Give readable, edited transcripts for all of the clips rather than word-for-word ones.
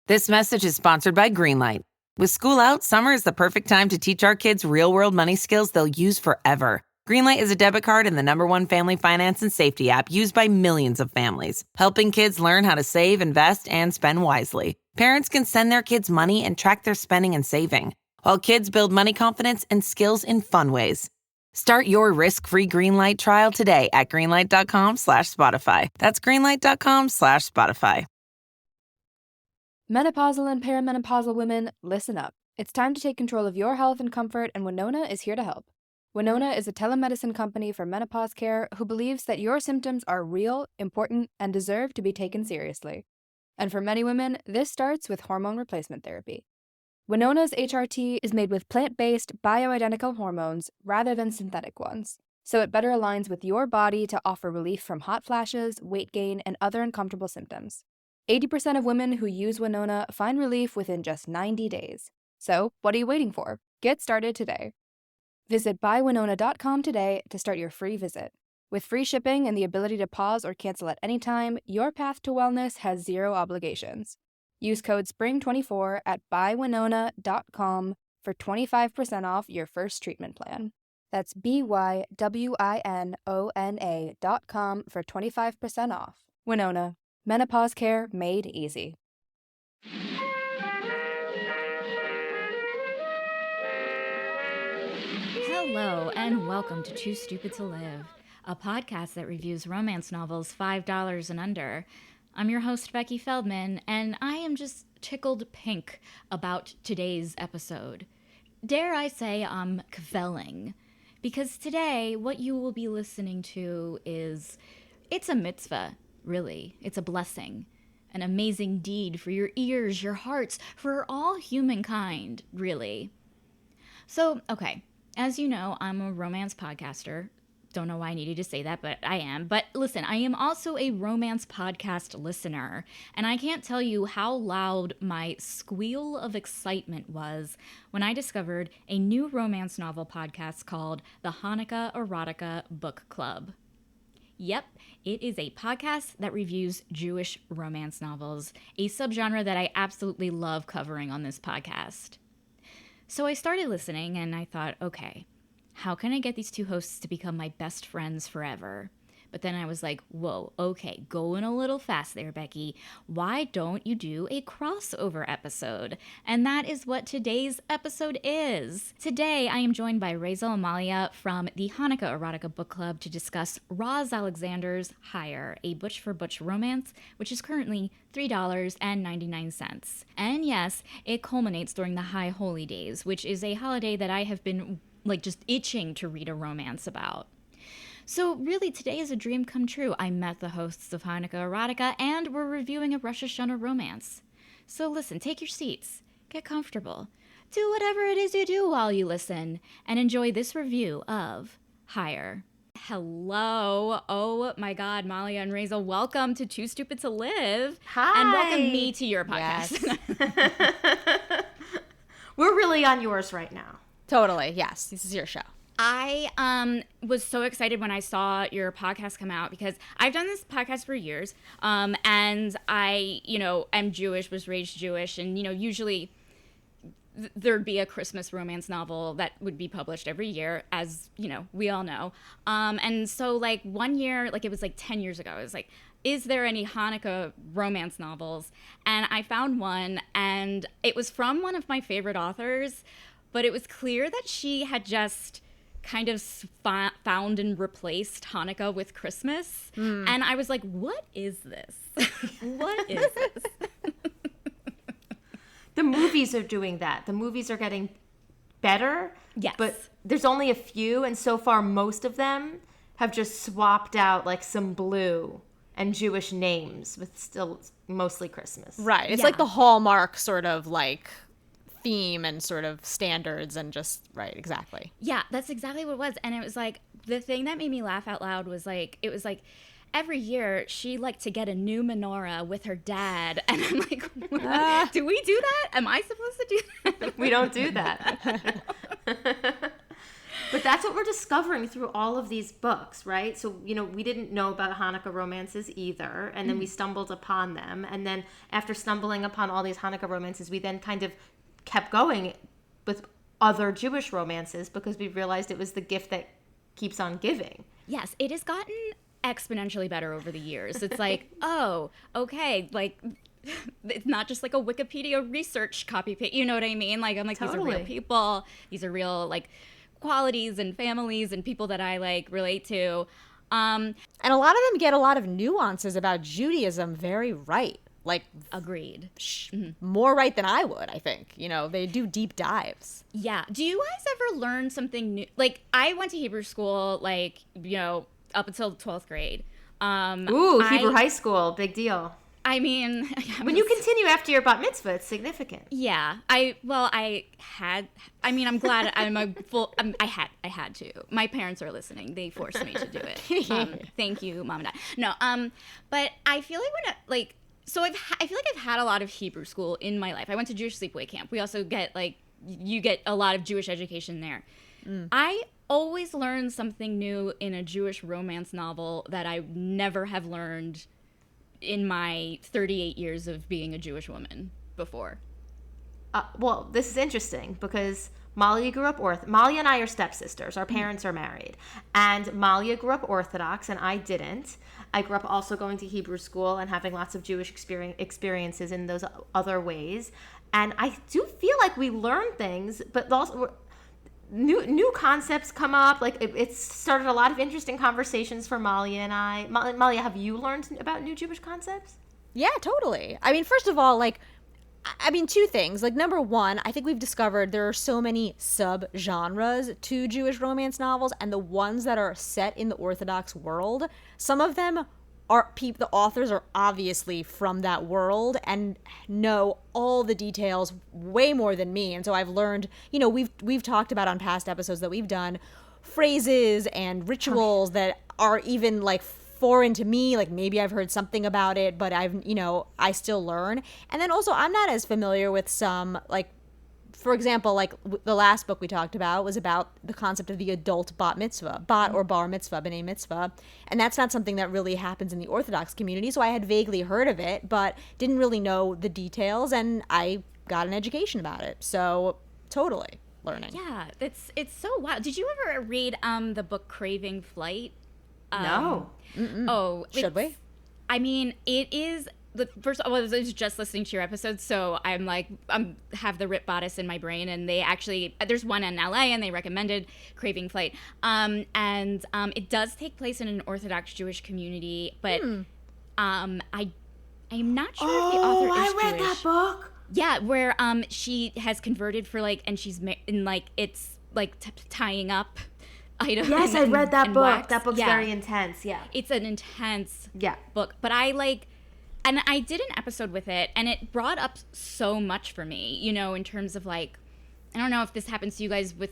This message is sponsored by Greenlight. With school out, summer is the perfect time to teach our kids real-world money skills they'll use forever. Greenlight is a debit card and the #1 family finance and safety app used by millions of families, helping kids learn how to save, invest, and spend wisely. Parents can send their kids money and track their spending and saving, while kids build money confidence and skills in fun ways. Start your risk-free Greenlight trial today at greenlight.com/Spotify. That's greenlight.com/Spotify. Menopausal and perimenopausal women, listen up. It's time to take control of your health and comfort, and Winona is here to help. Winona is a telemedicine company for menopause care who believes that your symptoms are real, important, and deserve to be taken seriously. And for many women, this starts with hormone replacement therapy. Winona's HRT is made with plant-based, bioidentical hormones rather than synthetic ones, so it better aligns with your body to offer relief from hot flashes, weight gain, and other uncomfortable symptoms. 80% of women who use Winona find relief within just 90 days. So, what are you waiting for? Get started today. Visit buywinona.com today to start your free visit. With free shipping and the ability to pause or cancel at any time, your path to wellness has zero obligations. Use code SPRING24 at buywinona.com for 25% off your first treatment plan. That's BYWINONA.com for 25% off. Winona. Menopause care made easy. Hello, and welcome to Too Stupid to Live, a podcast that reviews romance novels $5 and under. I'm your host, Becky Feldman, and I am just tickled pink about today's episode. Dare I say I'm kvelling, because today what you will be listening to it's a mitzvah. Really, it's a blessing, an amazing deed for your ears, your hearts, for all humankind, really. So, okay, as you know, I'm a romance podcaster. Don't know why I needed to say that, but I am. But listen, I am also a romance podcast listener, and I can't tell you how loud my squeal of excitement was when I discovered a new romance novel podcast called the Hanukkah Erotica Book Club. Yep, it is a podcast that reviews Jewish romance novels, a subgenre that I absolutely love covering on this podcast. So I started listening and I thought, okay, how can I get these two hosts to become my best friends forever? But then I was like, whoa, okay, going a little fast there, Becky. Why don't you do a crossover episode? And that is what today's episode is. Today, I am joined by Raizel and Malya from the Hanukkah Erotica Book Club to discuss Roz Alexander's Higher, a Butch for Butch romance, which is currently $3.99. And yes, it culminates during the High Holy Days, which is a holiday that I have been just itching to read a romance about. So really, today is a dream come true. I met the hosts of Hanukkah Erotica, and we're reviewing a Rosh Hashanah romance. So listen, take your seats, get comfortable, do whatever it is you do while you listen, and enjoy this review of Higher. Hello. Oh my God, Malya and Raizel, welcome to Too Stupid to Live. Hi. And welcome me to your podcast. Yes. We're really on yours right now. Totally, yes. This is your show. I was so excited when I saw your podcast come out because I've done this podcast for years, and I, am Jewish, was raised Jewish, and, usually there'd be a Christmas romance novel that would be published every year, as, we all know. And so, one year, it was 10 years ago, I was like, is there any Hanukkah romance novels? And I found one, and it was from one of my favorite authors, but it was clear that she had just kind of found and replaced Hanukkah with Christmas. And I was like, what is this? What is this? The movies are doing that. The movies are getting better. Yes. But there's only a few, and so far most of them have just swapped out some blue and Jewish names with still mostly Christmas. Right. It's like the Hallmark sort of theme and sort of standards and just right, exactly. Yeah, that's exactly what it was. And it was the thing that made me laugh out loud was it was every year she liked to get a new menorah with her dad, and I'm like, do we do that? Am I supposed to do that? We don't do that. But that's what we're discovering through all of these books, right? So, we didn't know about Hanukkah romances either, and then we stumbled upon them. And then after stumbling upon all these Hanukkah romances, we then kind of kept going with other Jewish romances because we realized it was the gift that keeps on giving. Yes, it has gotten exponentially better over the years. It's like, oh, okay, like it's not just like a Wikipedia research copy paste. You know what I mean? Like I'm like These are real people. These are real like qualities and families and people that I like relate to. And a lot of them get a lot of nuances about Judaism very right. Like agreed. More right than I would, I think. They do deep dives. Yeah. Do you guys ever learn something new? Like I went to Hebrew school like, up until 12th grade. Hebrew high school, big deal. I mean, when you continue after your bat mitzvah, it's significant. Yeah, I'm glad I had to. My parents are listening. They forced me to do it. Thank you, Mom and Dad. No, but I feel like I feel like I've had a lot of Hebrew school in my life. I went to Jewish sleepaway camp. We also get you get a lot of Jewish education there. I always learn something new in a Jewish romance novel that I never have learned in my 38 years of being a Jewish woman before. Well, this is interesting because Malya grew up Malya and I are stepsisters. Our parents are married. And Malya grew up Orthodox and I didn't. I grew up also going to Hebrew school and having lots of Jewish experiences in those other ways. And I do feel like we learn things, but also new concepts come up. Like it's started a lot of interesting conversations for Malya and I. Malya, have you learned about new Jewish concepts? Yeah, totally. I mean, first of all, two things. Number one, I think we've discovered there are so many sub-genres to Jewish romance novels, and the ones that are set in the Orthodox world, some of them the authors are obviously from that world and know all the details way more than me. And so I've learned, we've talked about on past episodes that we've done phrases and rituals that are even foreign to me. Maybe I've heard something about it, but I still learn. And then also I'm not as familiar with some, for example, the last book we talked about was about the concept of the adult bat mitzvah, bat or bar mitzvah, b'nai mitzvah. And that's not something that really happens in the Orthodox community. So I had vaguely heard of it, but didn't really know the details. And I got an education about it. So totally learning. Yeah, it's so wild. Did you ever read the book Craving Flight? No. Oh, should we? I mean, it is. First of all, I was just listening to your episode, so I'm have the Rip Bodice in my brain, and they actually, there's one in LA, and they recommended Craving Flight. And it does take place in an Orthodox Jewish community, but I'm not sure if the author is Jewish. I read that book. Yeah, where she has converted for and she's it's tying up items. Yes, I read that book. Wax. That book's very intense. Yeah, it's an intense book, but and I did an episode with it, and it brought up so much for me, in terms of I don't know if this happens to you guys with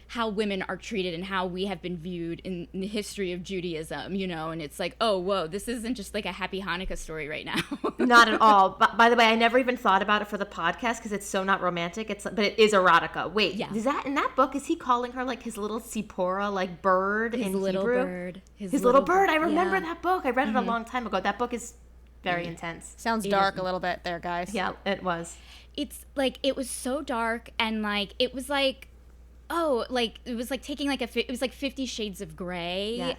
how women are treated and how we have been viewed in the history of Judaism, and it's oh, whoa, this isn't just a happy Hanukkah story right now. Not at all. But by the way, I never even thought about it for the podcast because it's so not romantic. But it is erotica. Wait, is that in that book? Is he calling her his little Sipora, bird his in little Hebrew? Bird. His little bird. I remember that book. I read it a long time ago. That book is very intense. Sounds dark a little bit there, guys. Yeah, it was. It's it was so dark, and it was it was taking it was 50 Shades of Grey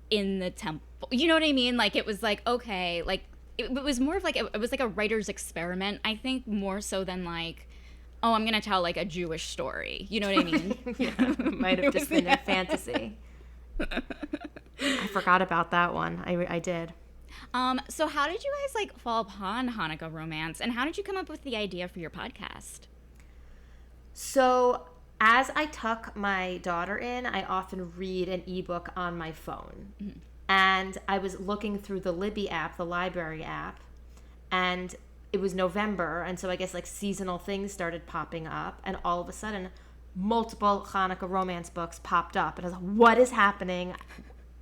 in the temple. You know what I mean? It was okay, it was more of it was a writer's experiment, I think, more so than oh, I'm gonna tell a Jewish story. You know what I mean? Yeah, might have just been a fantasy. I forgot about that one. I did. So how did you guys fall upon Hanukkah Romance, and how did you come up with the idea for your podcast? So as I tuck my daughter in, I often read an ebook on my phone. Mm-hmm. And I was looking through the Libby app, the library app, and it was November, and so I guess seasonal things started popping up, and all of a sudden multiple Hanukkah romance books popped up, and I was like, what is happening?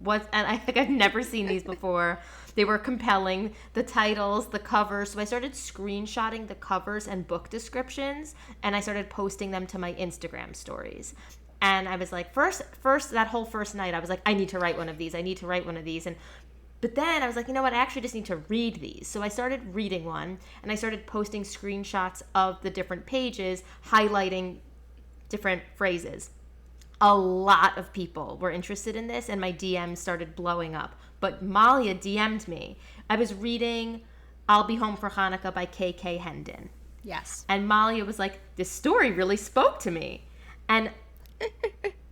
And I think I've never seen these before. They were compelling, the titles, the covers. So I started screenshotting the covers and book descriptions, and I started posting them to my Instagram stories. And I was like, first that whole first night, I was like, I need to write one of these. But then I was like, you know what? I actually just need to read these. So I started reading one, and I started posting screenshots of the different pages, highlighting different phrases. A lot of people were interested in this, and my DMs started blowing up. But Malya DM'd me. I was reading I'll Be Home for Hanukkah by K.K. Hendon. Yes. And Malya was like, this story really spoke to me. And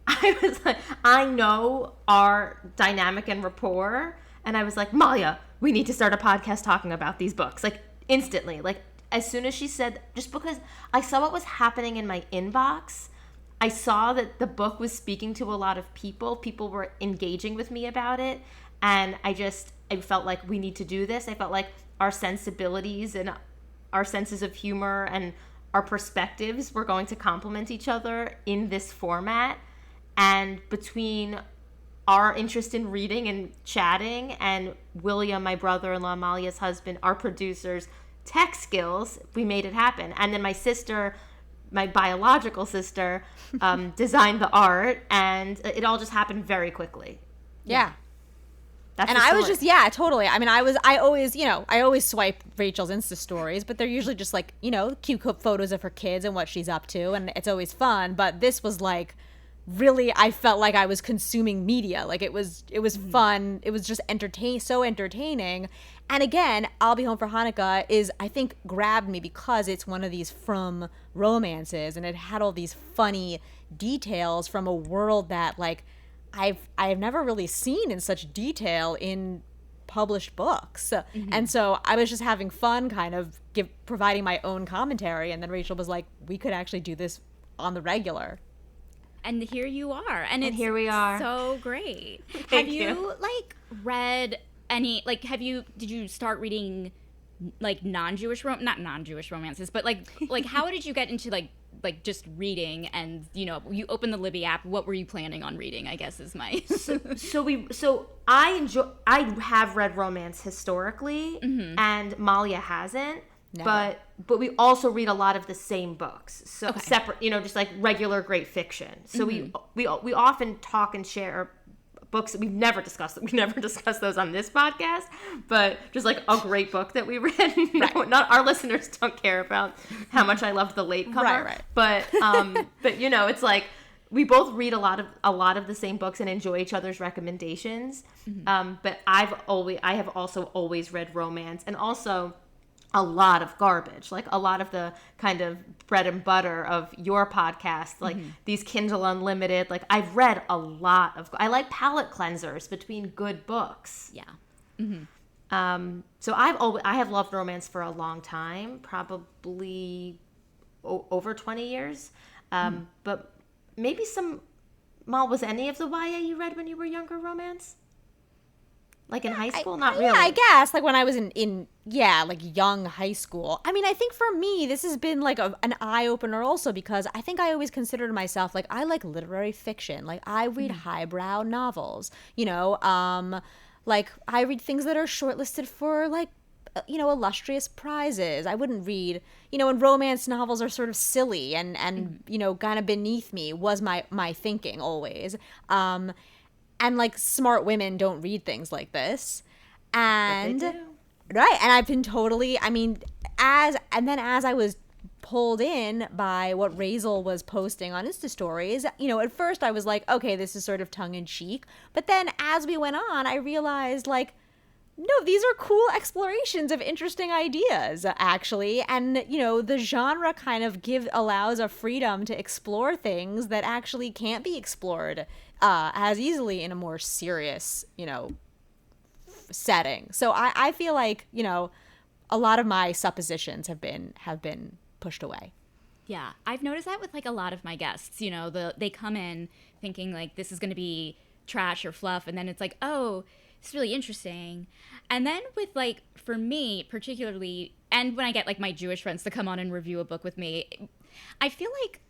I was like, I know our dynamic and rapport. And I was like, Malya, we need to start a podcast talking about these books. Like, instantly. Like, as soon as she said, just because I saw what was happening in my inbox, I saw that the book was speaking to a lot of people. People were engaging with me about it. And I felt like we need to do this. I felt like our sensibilities and our senses of humor and our perspectives were going to complement each other in this format. And between our interest in reading and chatting and William, my brother-in-law, Malya's husband, our producers' tech skills, we made it happen. And then my sister, my biological sister, designed the art, and it all just happened very quickly. Yeah. That's and the I was story. just, yeah, totally. I mean, I always swipe Rachel's Insta stories, but they're usually just like, cute photos of her kids and what she's up to. And it's always fun. But this was like, really, I felt like I was consuming media. Like it was fun. It was just so entertaining. And again, I'll Be Home for Hanukkah I think, grabbed me because it's one of these from romances, and it had all these funny details from a world that like I've never really seen in such detail in published books. And so I was just having fun kind of providing my own commentary, and then Rachel was like, we could actually do this on the regular. And here you are. And here we are. So great. Thank have you like read any, like, did you start reading like not non-Jewish romances, but like how did you get into like just reading? And you opened the Libby app. What were you planning on reading, I guess, is my So I have read romance historically, and Malya hasn't. Never. But we also read a lot of the same books, so separate, just like regular great fiction. So we often talk and share books that we've never discussed. We never discussed those on this podcast, but just like a great book that we read. Right. Not our listeners don't care about how much I loved The Latecomer, right. But it's like we both read a lot of the same books and enjoy each other's recommendations. But I have also always read romance, and also a lot of garbage, like a lot of the kind of bread and butter of your podcast, like these Kindle Unlimited. Like I've read a lot of, I like palate cleansers between good books. Yeah. So I have loved romance for a long time, probably over 20 years. But maybe Mal, was any of the YA you read when you were younger romance? Like in high school? Not really. Yeah, I guess. Like when I was in like young high school. I mean, I think for me, this has been like an eye-opener also, because I think I always considered myself, like, I like literary fiction. Like, I read highbrow novels, like, I read things that are shortlisted for, like, illustrious prizes. I wouldn't read, and romance novels are sort of silly and kind of beneath me, was my thinking always. And like smart women don't read things like this. And But they do. Right. And I've been totally, I mean, as I was pulled in by what Raizel was posting on Insta stories, at first I was like, okay, this is sort of tongue in cheek. But then as we went on, I realized, like, no, these are cool explorations of interesting ideas, actually. And, the genre kind of allows a freedom to explore things that actually can't be explored as easily in a more serious, setting. So I feel like, a lot of my suppositions have been pushed away. Yeah, I've noticed that with like a lot of my guests. They come in thinking like this is going to be trash or fluff, and then it's like, oh, it's really interesting. And then with like, for me particularly, and when I get like my Jewish friends to come on and review a book with me, I feel like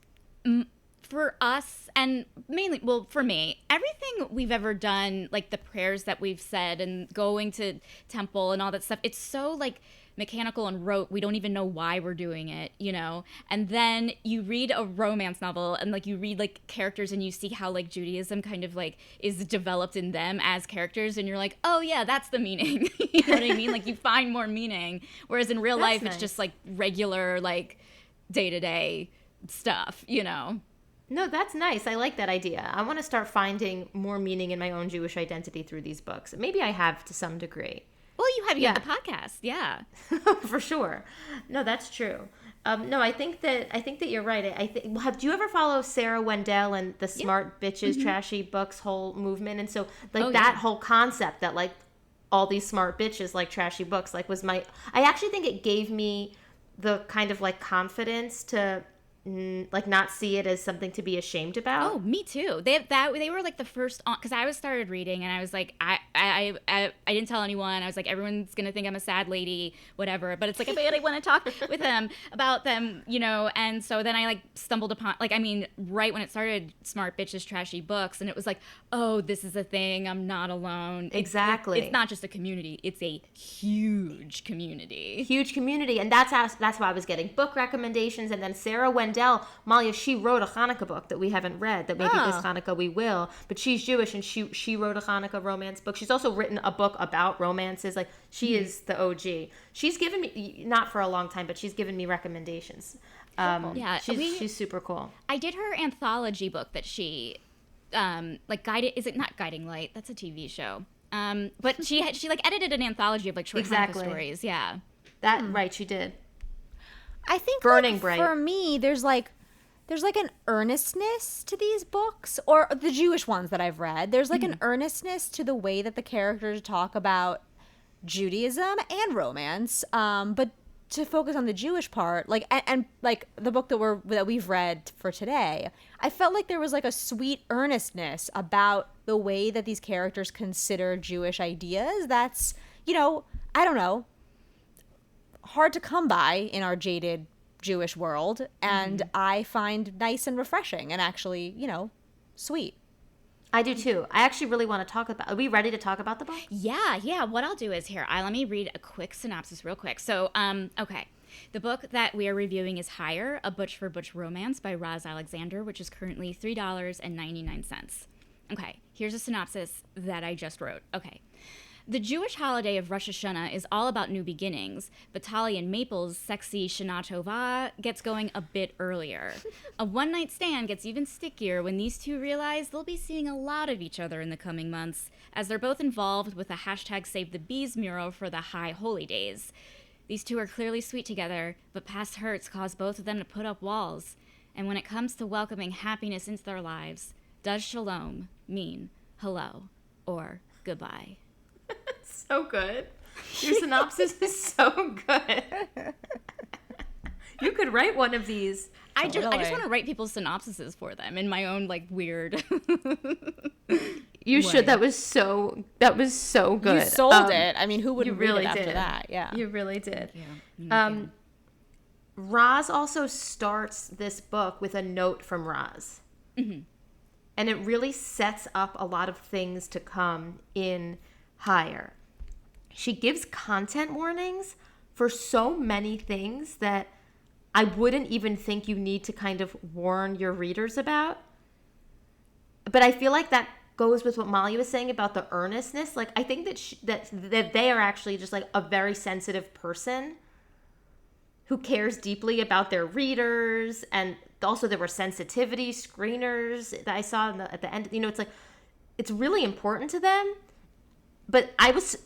for us, and mainly, well, for me, everything we've ever done, like the prayers that we've said and going to temple and all that stuff, it's so like mechanical and rote. We don't even know why we're doing it, you know? And then you read a romance novel and like you read like characters and you see how like Judaism kind of like is developed in them as characters, and you're like, oh yeah, that's the meaning. You know what I mean? Like you find more meaning. Whereas in real life, it's just like regular, like day-to-day stuff, you know? No, that's nice. I like that idea. I want to start finding more meaning in my own Jewish identity through these books. Maybe I have to some degree. Well, you have the podcast, yeah. For sure. No, that's true. No, I think that you're right. Do you ever follow Sarah Wendell and the Smart Bitches Trashy Books whole movement? And so like that whole concept that like all these smart bitches like trashy books like was I actually think it gave me the kind of like confidence to like not see it as something to be ashamed about. Oh, me too. They were like the first on, because I was started reading and I was like I didn't tell anyone. I was like, everyone's gonna think I'm a sad lady, whatever. But it's like I want to talk with them about them, you know. And so then I like stumbled upon right when it started, Smart Bitches Trashy Books, and it was like, oh, this is a thing. I'm not alone. Exactly. It's not just a community. It's a huge community. Huge community, and that's why I was getting book recommendations. And then Sarah Wendell, Malya, she wrote a Hanukkah book that we haven't read, that maybe this Hanukkah we will, but she's Jewish and she wrote a Hanukkah romance book. She's also written a book about romances. Like she is the OG. She's given me, not for a long time, but she's given me recommendations. She's super cool. I did her anthology book that she is it not Guiding Light? That's a TV show. But she like edited an anthology of like short Hanukkah stories. Yeah. Right, she did. I think Burning Bright. For me, there's like an earnestness to these books, or the Jewish ones that I've read. There's like an earnestness to the way that the characters talk about Judaism and romance, but to focus on the Jewish part, like and like the book that we've read for today, I felt like there was like a sweet earnestness about the way that these characters consider Jewish ideas. That's, you know, I don't know, hard to come by in our jaded Jewish world, and I find nice and refreshing and actually, you know, sweet. I do too. I actually really want to talk about. Are we ready to talk about the book? Yeah. What I'll do is let me read a quick synopsis real quick. So, okay. The book that we are reviewing is Higher, a Butch for Butch Romance by Roz Alexander, which is currently $3.99. Okay, here's a synopsis that I just wrote. Okay. The Jewish holiday of Rosh Hashanah is all about new beginnings, but Tali and Maple's sexy Shana Tova gets going a bit earlier. A one-night stand gets even stickier when these two realize they'll be seeing a lot of each other in the coming months, as they're both involved with the #SaveTheBees mural for the High Holy Days. These two are clearly sweet together, but past hurts cause both of them to put up walls. And when it comes to welcoming happiness into their lives, does shalom mean hello or goodbye? So good. Your synopsis is so good. You could write one of these. I just want to write people's synopsises for them in my own like weird. You should. That was so good. You sold it. I mean, who wouldn't read it after that? Yeah, you really did. Yeah. Roz also starts this book with a note from Roz, and it really sets up a lot of things to come in Higher. She gives content warnings for so many things that I wouldn't even think you need to kind of warn your readers about. But I feel like that goes with what Malya was saying about the earnestness. Like, I think that they are actually just like a very sensitive person who cares deeply about their readers. And also there were sensitivity screeners that I saw at the end. You know, it's like, it's really important to them. But I was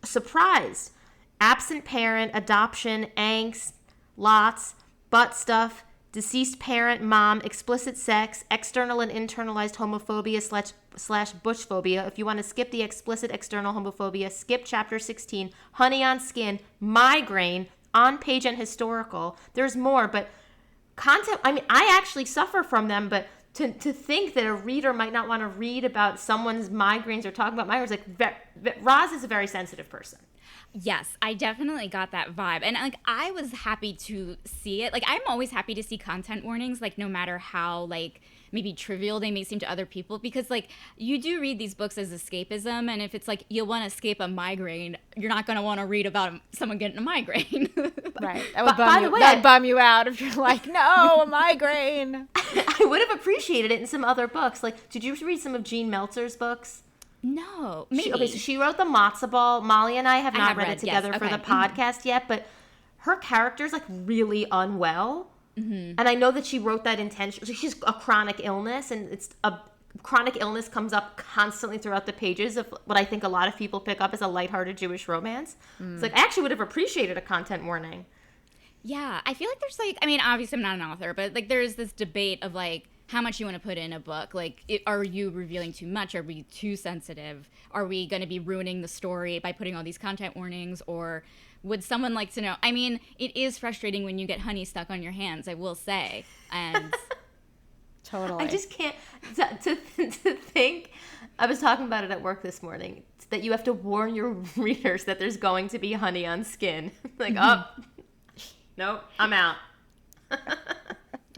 surprised. Absent parent, adoption, angst, lots, butt stuff, deceased parent, mom, explicit sex, external and internalized homophobia slash butchphobia. If you want to skip the explicit external homophobia, skip chapter 16, honey on skin, migraine, on page and historical. There's more, but content, I mean, I actually suffer from them, but to think that a reader might not want to read about someone's migraines or talk about migraines, like Roz is a very sensitive person. Yes, I definitely got that vibe. And like I was happy to see it. Like I'm always happy to see content warnings, like no matter how like maybe trivial they may seem to other people, because like you do read these books as escapism, and if it's like you want to escape a migraine, you're not going to want to read about someone getting a migraine. Right. That would By the way, that'd bum you out if you're like, no, a migraine. I would have appreciated it in some other books. Like, did you read some of Jean Meltzer's books? No, maybe. So she wrote The Matzo Ball. Molly and I have not read it together yes, for okay. the podcast yet, but her character's like really unwell. And I know that she wrote that intentionally. She's a chronic illness, and it's a chronic illness comes up constantly throughout the pages of what I think a lot of people pick up as a lighthearted Jewish romance. It's like, I actually would have appreciated a content warning. Yeah, I feel like there's like, I mean, obviously I'm not an author, but like there's this debate of like how much you want to put in a book. Like, are you revealing too much? Are we too sensitive? Are we going to be ruining the story by putting all these content warnings? Or would someone like to know? I mean, it is frustrating when you get honey stuck on your hands, I will say. And Totally. I just can't to think. I was talking about it at work this morning, that you have to warn your readers that there's going to be honey on skin. Like, oh, nope, I'm out.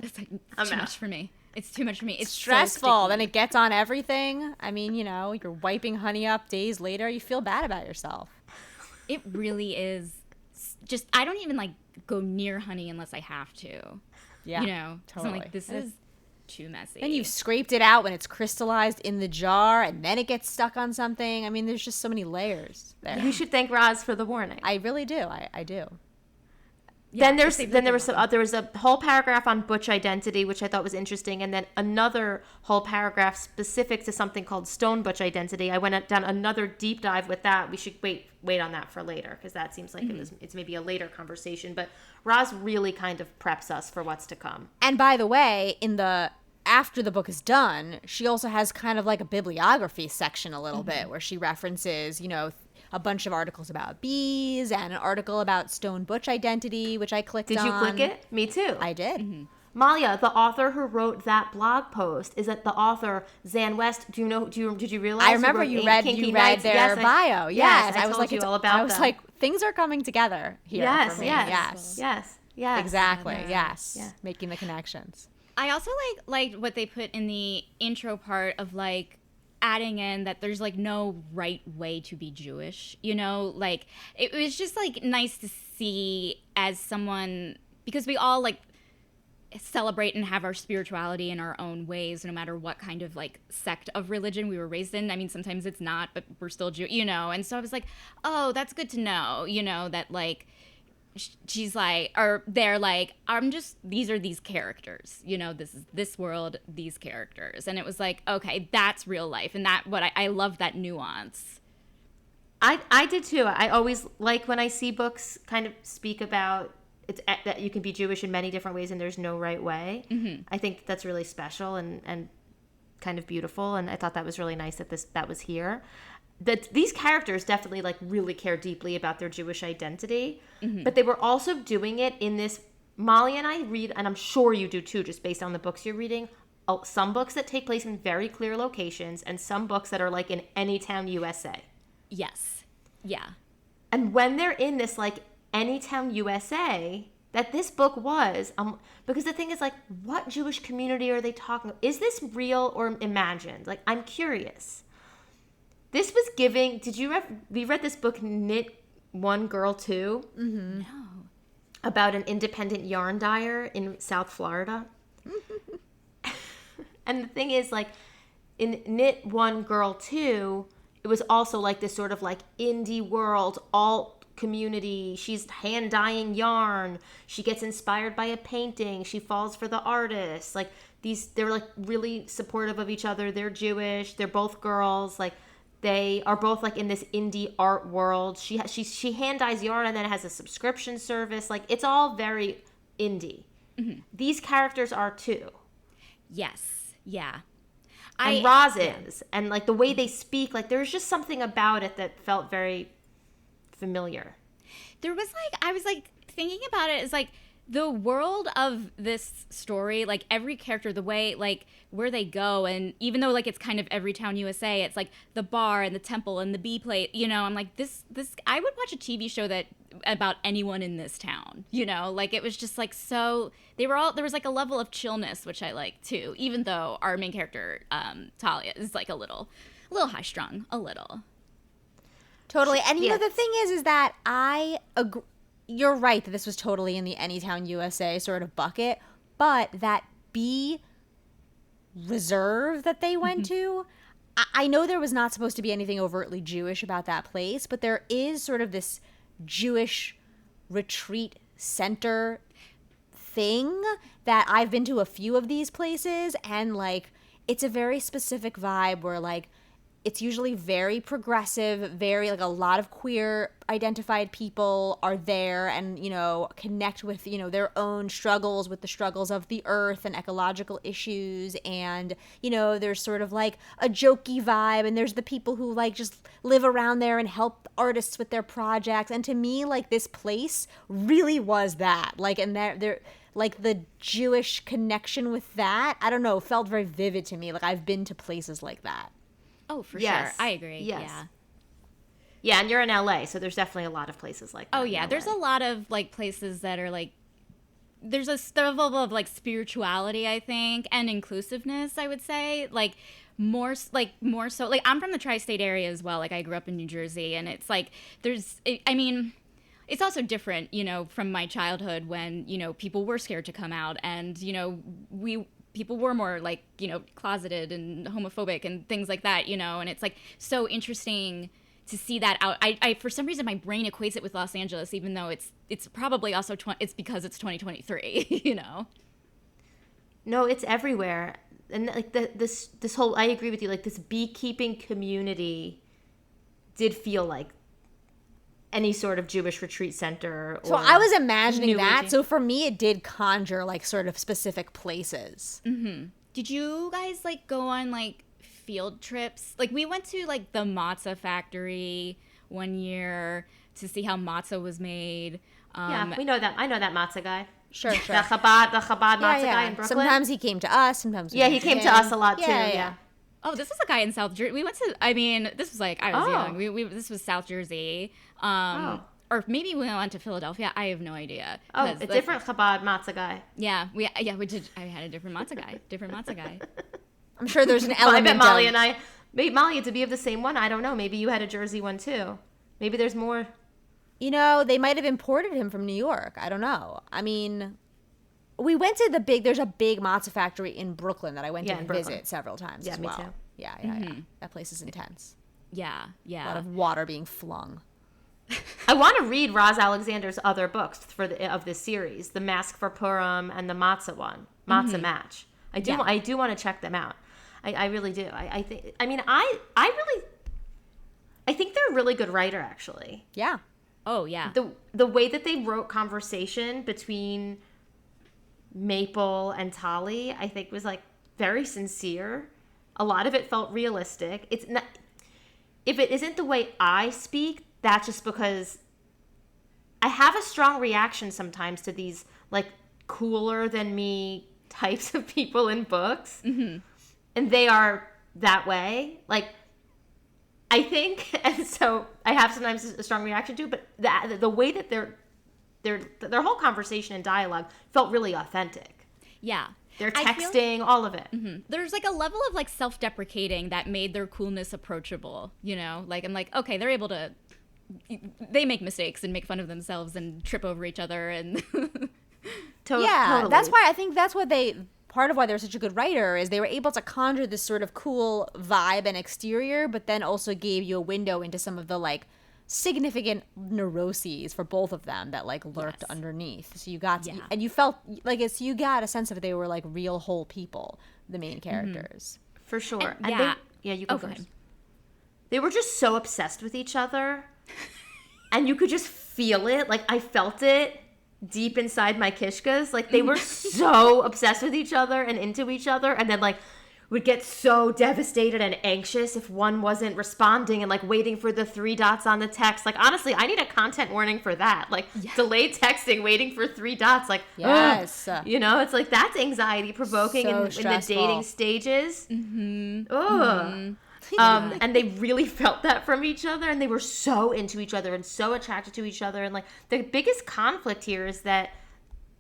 it's like it's too much for me. It's too much for me. It's stressful. So Then it gets on everything. I mean, you know, you're wiping honey up days later. You feel bad about yourself. it really is just, I don't even like go near honey unless I have to. Yeah, you know, totally. So I'm like, this is too messy. Then you've scraped it out when it's crystallized in the jar, and then it gets stuck on something. I mean, there's just so many layers there. You should thank Roz for the warning. I really do. I do. Yeah, Then there was a whole paragraph on Butch identity, which I thought was interesting, and then another whole paragraph specific to something called Stone Butch identity. I went down another deep dive with that. We should wait on that for later, because that seems like it's maybe a later conversation. But Roz really kind of preps us for what's to come. And by the way, after the book is done, she also has kind of like a bibliography section a little bit where she references, you know, a bunch of articles about bees and an article about Stone Butch identity, which I clicked on. Did you click it? Me too. I did. Malya, the author who wrote that blog post, is that the author Zan West? Did you realize? I remember you read their bio. Yes, I was like, it's all about. I was like, things are coming together here for me. Yes. Exactly. Yes. Making the connections. I also liked what they put in the intro part of like adding in that there's like no right way to be Jewish, you know, like it was just like nice to see as someone, because we all like celebrate and have our spirituality in our own ways, no matter what kind of like sect of religion we were raised in. I mean, sometimes it's not, but we're still Jew, you know. And so I was like, oh, that's good to know, you know, that like she's like, or they're like, these are these characters, you know, this is this world, these characters. And it was like, okay, that's real life. And I love that nuance. I did too. I always like when I see books kind of speak about that you can be Jewish in many different ways and there's no right way. I think that's really special and kind of beautiful. And I thought that was really nice that was here. That these characters definitely like really care deeply about their Jewish identity, but they were also doing it in this. Molly and I read, and I'm sure you do too, just based on the books you're reading. Some books that take place in very clear locations, and some books that are like in Anytown, USA. Yes, yeah. And when they're in this like Anytown, USA, that this book was, because the thing is like, what Jewish community are they talking about? Is this real or imagined? Like, I'm curious. This was giving. We read this book, Knit One Girl Two? No. About an independent yarn dyer in South Florida. And the thing is, like, in Knit One Girl Two, it was also like this sort of like indie world, alt community. She's hand dyeing yarn. She gets inspired by a painting. She falls for the artist. Like they're like really supportive of each other. They're Jewish. They're both girls. Like, they are both like in this indie art world. She hand dyes yarn and then has a subscription service. Like, it's all very indie. These characters are too. Yes. Yeah. And Roz is. And like the way they speak, like there's just something about it that felt very familiar. There was like, I was like thinking about it as like, the world of this story, like every character, the way, like where they go, and even though like it's kind of every town USA, it's like the bar and the temple and the B plate, you know, I'm like this I would watch a TV show that about anyone in this town, you know, like it was just like, so they were all, there was like a level of chillness which I like too, even though our main character Talia is like a little high strung, a little. Totally. And you know, the thing is that I agree. You're right that this was totally in the Anytown USA sort of bucket, but that B reserve that they went to, I know there was not supposed to be anything overtly Jewish about that place, but there is sort of this Jewish retreat center thing that I've been to a few of these places, and like it's a very specific vibe where like it's usually very progressive, very like a lot of queer identified people are there and, you know, connect with, you know, their own struggles with the struggles of the earth and ecological issues. And, you know, there's sort of like a jokey vibe, and there's the people who like just live around there and help artists with their projects. And to me, like this place really was that. Like, and there like the Jewish connection with that, I don't know, felt very vivid to me. Like I've been to places like that. Oh, for sure. I agree. Yes. Yeah. Yeah, and you're in LA, so there's definitely a lot of places like that. Oh, yeah. There's a lot of, like, places that are, like, there's a level of, like, spirituality, I think, and inclusiveness, I would say. Like, more so, like, I'm from the tri-state area as well. Like, I grew up in New Jersey, and it's, like, I mean, it's also different, you know, from my childhood when, you know, people were scared to come out, and, you know, people were more like, you know, closeted and homophobic and things like that, you know, and it's like so interesting to see that out. I for some reason my brain equates it with Los Angeles, even though it's probably also it's because it's 2023, you know. No, it's everywhere. And like this whole, I agree with you, like this beekeeping community did feel like any sort of Jewish retreat center. So I was imagining that. So for me, it did conjure like sort of specific places. Mm-hmm. Did you guys like go on like field trips? Like we went to like the matzah factory one year to see how matzah was made. Yeah, we know that. I know that matzah guy. Sure. The Chabad matzah guy in Brooklyn. Sometimes he came to us. Sometimes he came to us a lot too. Yeah. Oh, this was a guy in South Jersey. We went to, I mean, this was like, I was young. This was South Jersey. Or maybe we went to Philadelphia. I have no idea. Oh, a different Chabad matzah guy. Yeah, we did. I had a different matzah guy. I'm sure there's an element. I bet Molly and I, maybe Molly, to be of the same one. I don't know. Maybe you had a Jersey one too. Maybe there's more. You know, they might have imported him from New York. I don't know. I mean, we went to there's a big matzah factory in Brooklyn that I went to visit several times as well. Me too. Yeah. That place is intense. Yeah. A lot of water being flung. I want to read Roz Alexander's other books of this series, The Mask for Purim and the Matzah one, Matzah Match. I do want to check them out. I really do. I think they're a really good writer, actually. Yeah. Oh yeah. The way that they wrote conversation between Maple and Tali, I think was like very sincere. A lot of it felt realistic. It's not, if it isn't the way I speak, that's just because I have a strong reaction sometimes to these like cooler than me types of people in books. Mm-hmm. And they are that way. Like, I think, and so I have sometimes a strong reaction to it, but the way that their whole conversation and dialogue felt really authentic. Yeah. They're texting, all of it. Mm-hmm. There's like a level of like self-deprecating that made their coolness approachable, you know? Like, I'm like, okay, they're able to, they make mistakes and make fun of themselves and trip over each other and... Totally. That's why I think that's what part of why they're such a good writer is they were able to conjure this sort of cool vibe and exterior, but then also gave you a window into some of the like significant neuroses for both of them that like lurked underneath. So you got and you felt like you got a sense of they were like real whole people, the main characters. For sure. And you go first. They were just so obsessed with each other and you could just feel it. Like I felt it deep inside my kishkas. Like they were so obsessed with each other and into each other, and then like would get so devastated and anxious if one wasn't responding and like waiting for the 3 dots on the text. Like, honestly, I need a content warning for that. Like, delayed texting, waiting for 3 dots. Like, yes. You know, it's like that's anxiety provoking So in the dating stages. And they really felt that from each other, and they were so into each other and so attracted to each other. And like the biggest conflict here is that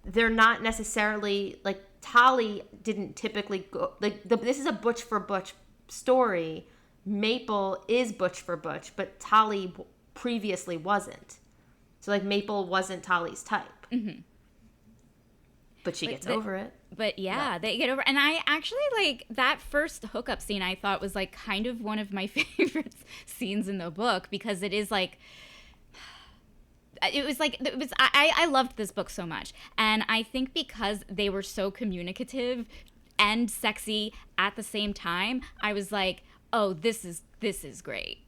they're not necessarily like, Tali didn't typically go like this is a Butch for Butch story. Maple is Butch for Butch, but Tali previously wasn't. So like Maple wasn't Tali's type. But she gets over it. But yeah, they get over. And I actually like that first hookup scene. I thought was like kind of one of my favorite scenes in the book, because it is like. I loved this book so much, and I think because they were so communicative and sexy at the same time, I was like, oh, this is great.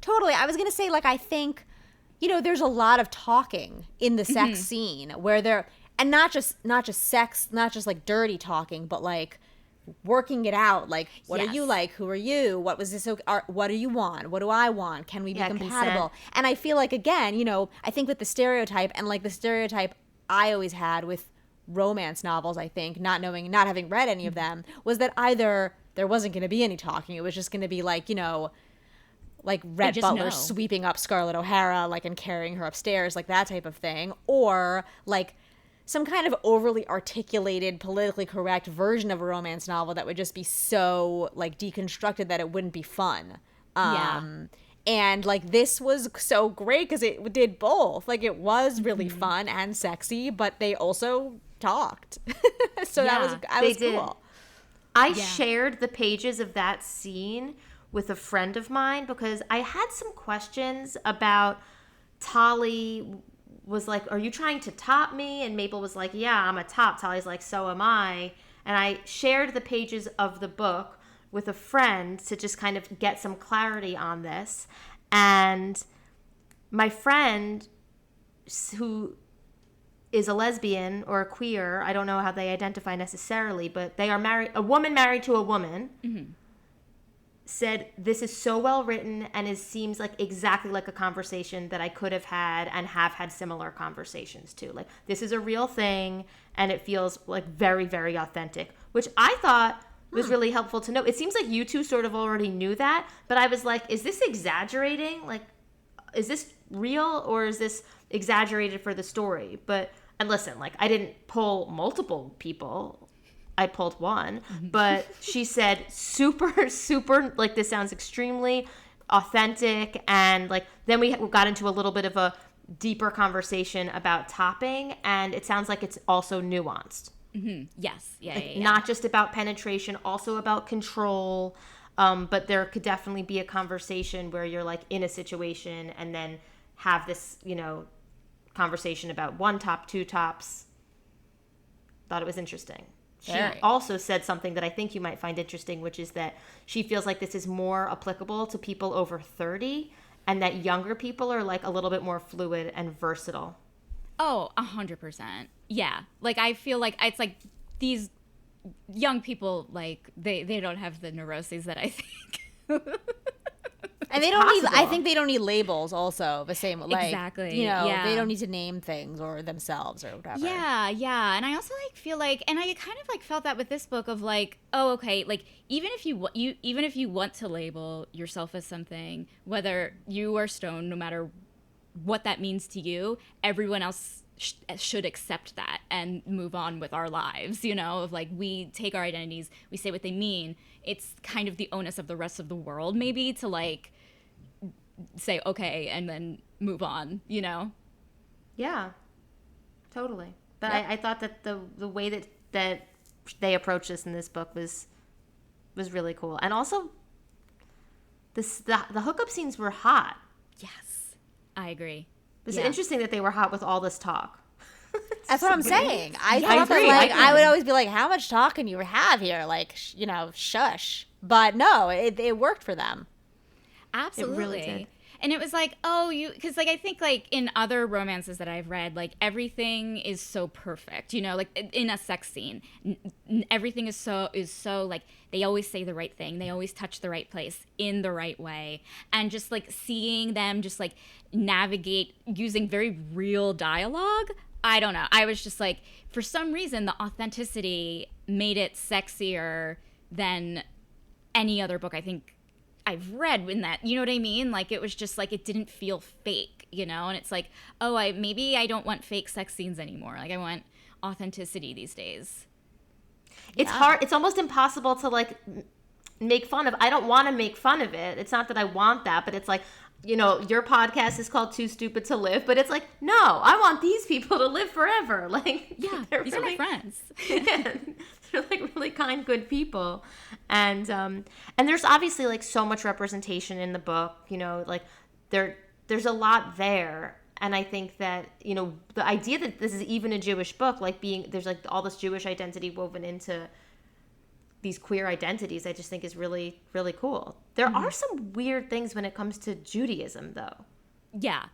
Totally. I was gonna say, like, I think, you know, there's a lot of talking in the sex scene where they're, and not just sex, not just like dirty talking, but like working it out. Like, what are you like? Who are you? What was this? What do you want? What do I want? Can we be compatible? Consent. And I feel like, again, you know, I think with the stereotype, and like the stereotype I always had with romance novels, I think, not having read any of them, was that either there wasn't going to be any talking. It was just going to be like, you know, like Rhett Butler sweeping up Scarlett O'Hara, like, and carrying her upstairs, like that type of thing. Or like some kind of overly articulated, politically correct version of a romance novel that would just be so like deconstructed that it wouldn't be fun. And like this was so great because it did both. Like it was really fun and sexy, but they also talked. So that was cool. I shared the pages of that scene with a friend of mine because I had some questions about Tali. Was like, are you trying to top me? And Maple was like, yeah, I'm a top. Tali's like, so am I. And I shared the pages of the book with a friend to just kind of get some clarity on this. And my friend, who is a lesbian or a queer, I don't know how they identify necessarily, but they are married, a woman married to a woman, said this is so well written and it seems like exactly like a conversation that I could have had and have had similar conversations to. Like, this is a real thing and it feels like very, very authentic, which I thought was really helpful to know. It seems like you two sort of already knew that, but I was like, is this exaggerating? Like, is this real or is this exaggerated for the story? And listen, like, I didn't pull multiple people. I pulled one, but she said super, super, like, this sounds extremely authentic. And like, then we got into a little bit of a deeper conversation about topping, and it sounds like it's also nuanced. Yes. Yeah. Not just about penetration, also about control. But there could definitely be a conversation where you're like in a situation and then have this, you know, conversation about 1 top, 2 tops. Thought it was interesting. She also said something that I think you might find interesting, which is that she feels like this is more applicable to people over 30 and that younger people are like a little bit more fluid and versatile. Oh, 100%. Yeah. Like, I feel like it's like these young people, like, they don't have the neuroses that I think. And they don't need, I think they don't need labels also, the same, like, exactly. You know, they don't need to name things or themselves or whatever. Yeah. And I also like feel like, and I kind of like felt that with this book of like, oh, okay, like even if you want to label yourself as something, whether you are stoned, no matter what that means to you, everyone else should accept that and move on with our lives, you know, of like, we take our identities, we say what they mean. It's kind of the onus of the rest of the world maybe to like say okay and then move on, you know? Yeah, totally. But I thought that the way that they approached this in this book was really cool. And also the hookup scenes were hot. Yes, I agree. It's interesting that they were hot with all this talk. That's what I'm saying. I thought that, like, I would always be like, how much talk can you have here? Like, you know, shush. But no, it worked for them. Absolutely. It really did. And it was like, oh, because like I think like in other romances that I've read, like everything is so perfect, you know, like in a sex scene, everything is so like they always say the right thing, they always touch the right place in the right way, and just like seeing them just like navigate using very real dialogue. I don't know. I was just like, for some reason, the authenticity made it sexier than any other book I think I've read in that, you know what I mean? Like it was just like it didn't feel fake, you know? And it's like, oh, maybe I don't want fake sex scenes anymore. Like I want authenticity these days. It's hard. It's almost impossible to like make fun of. I don't want to make fun of it. It's not that I want that, but it's like, you know, your podcast is called Too Stupid to Live, but it's like, no, I want these people to live forever. Like, yeah, these are my friends. Yeah, they're like really kind, good people. And there's obviously like so much representation in the book, you know, like there's a lot there. And I think that, you know, the idea that this is even a Jewish book, like there's like all this Jewish identity woven into these queer identities, I just think is really, really cool. There are some weird things when it comes to Judaism, though. Yeah.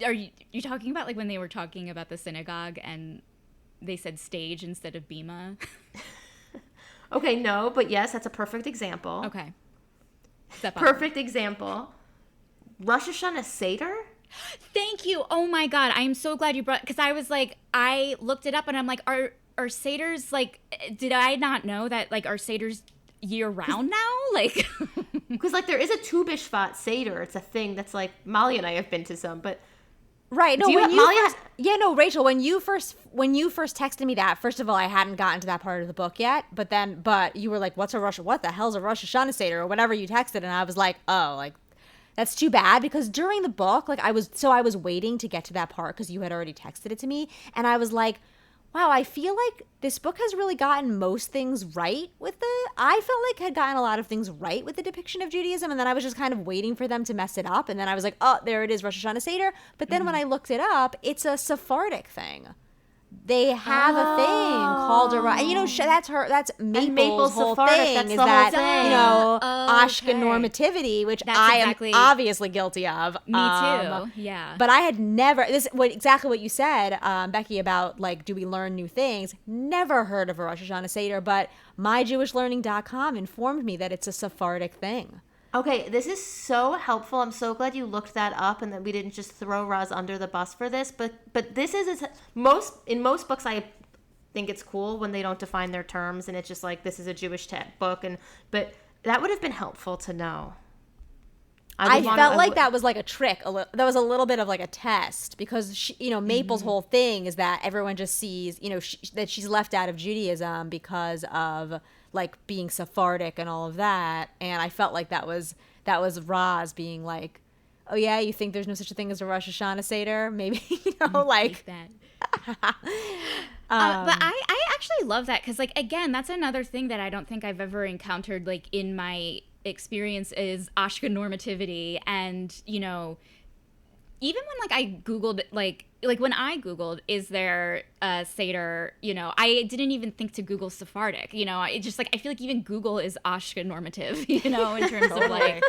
Are you talking about like when they were talking about the synagogue and they said stage instead of bima? Okay, no, but yes, that's a perfect example. Okay. Perfect example. Rosh Hashanah Seder? Thank you. Oh my God. I am so glad you brought, because I was like, I looked it up and I'm like, are Seders, like, did I not know that, like, are Seders year round now? Like, because, like, there is a Tu B'Shvat Seder. It's a thing that's, like, Malya and I have been to some, but. Right. No, Rachel, when you first texted me that, first of all, I hadn't gotten to that part of the book yet, but you were like, what the hell's a Rosh Hashanah Seder, or whatever you texted, and I was like, oh, like, that's too bad, because during the book, like, I was waiting to get to that part because you had already texted it to me, and I was like, wow, I feel like this book has really gotten most things right I felt like had gotten a lot of things right with the depiction of Judaism, and then I was just kind of waiting for them to mess it up, and then I was like, oh, there it is, Rosh Hashanah Seder. But then when I looked it up, it's a Sephardic thing. They have a thing called a, you know, that's Maple's whole Sephardic, thing, that's is the that, whole thing. you know, Okay. Ashken normativity, which That's I exactly- am obviously guilty of. me too. Yeah. But I had never, exactly what you said, Becky, about like, do we learn new things? Never heard of a Rosh Hashanah Seder, but myjewishlearning.com informed me that it's a Sephardic thing. Okay, this is so helpful. I'm so glad you looked that up and that we didn't just throw Roz under the bus for this. But this is in most books, I think it's cool when they don't define their terms and it's just like, this is a Jewish book. But that would have been helpful to know. I felt like that was like a trick. That was a little bit of like a test, because Maple's whole thing is that everyone just sees, that she's left out of Judaism because of like being Sephardic and all of that. And I felt like that was Roz being like, oh yeah, you think there's no such a thing as a Rosh Hashanah Seder? Maybe, like that. But I actually love that, because like, again, that's another thing that I don't think I've ever encountered like in my experience is Ashken normativity. And even when like I googled like when I googled, is there a Seder, I didn't even think to Google Sephardic. It just like, I feel like even Google is Ashken normative, in terms of like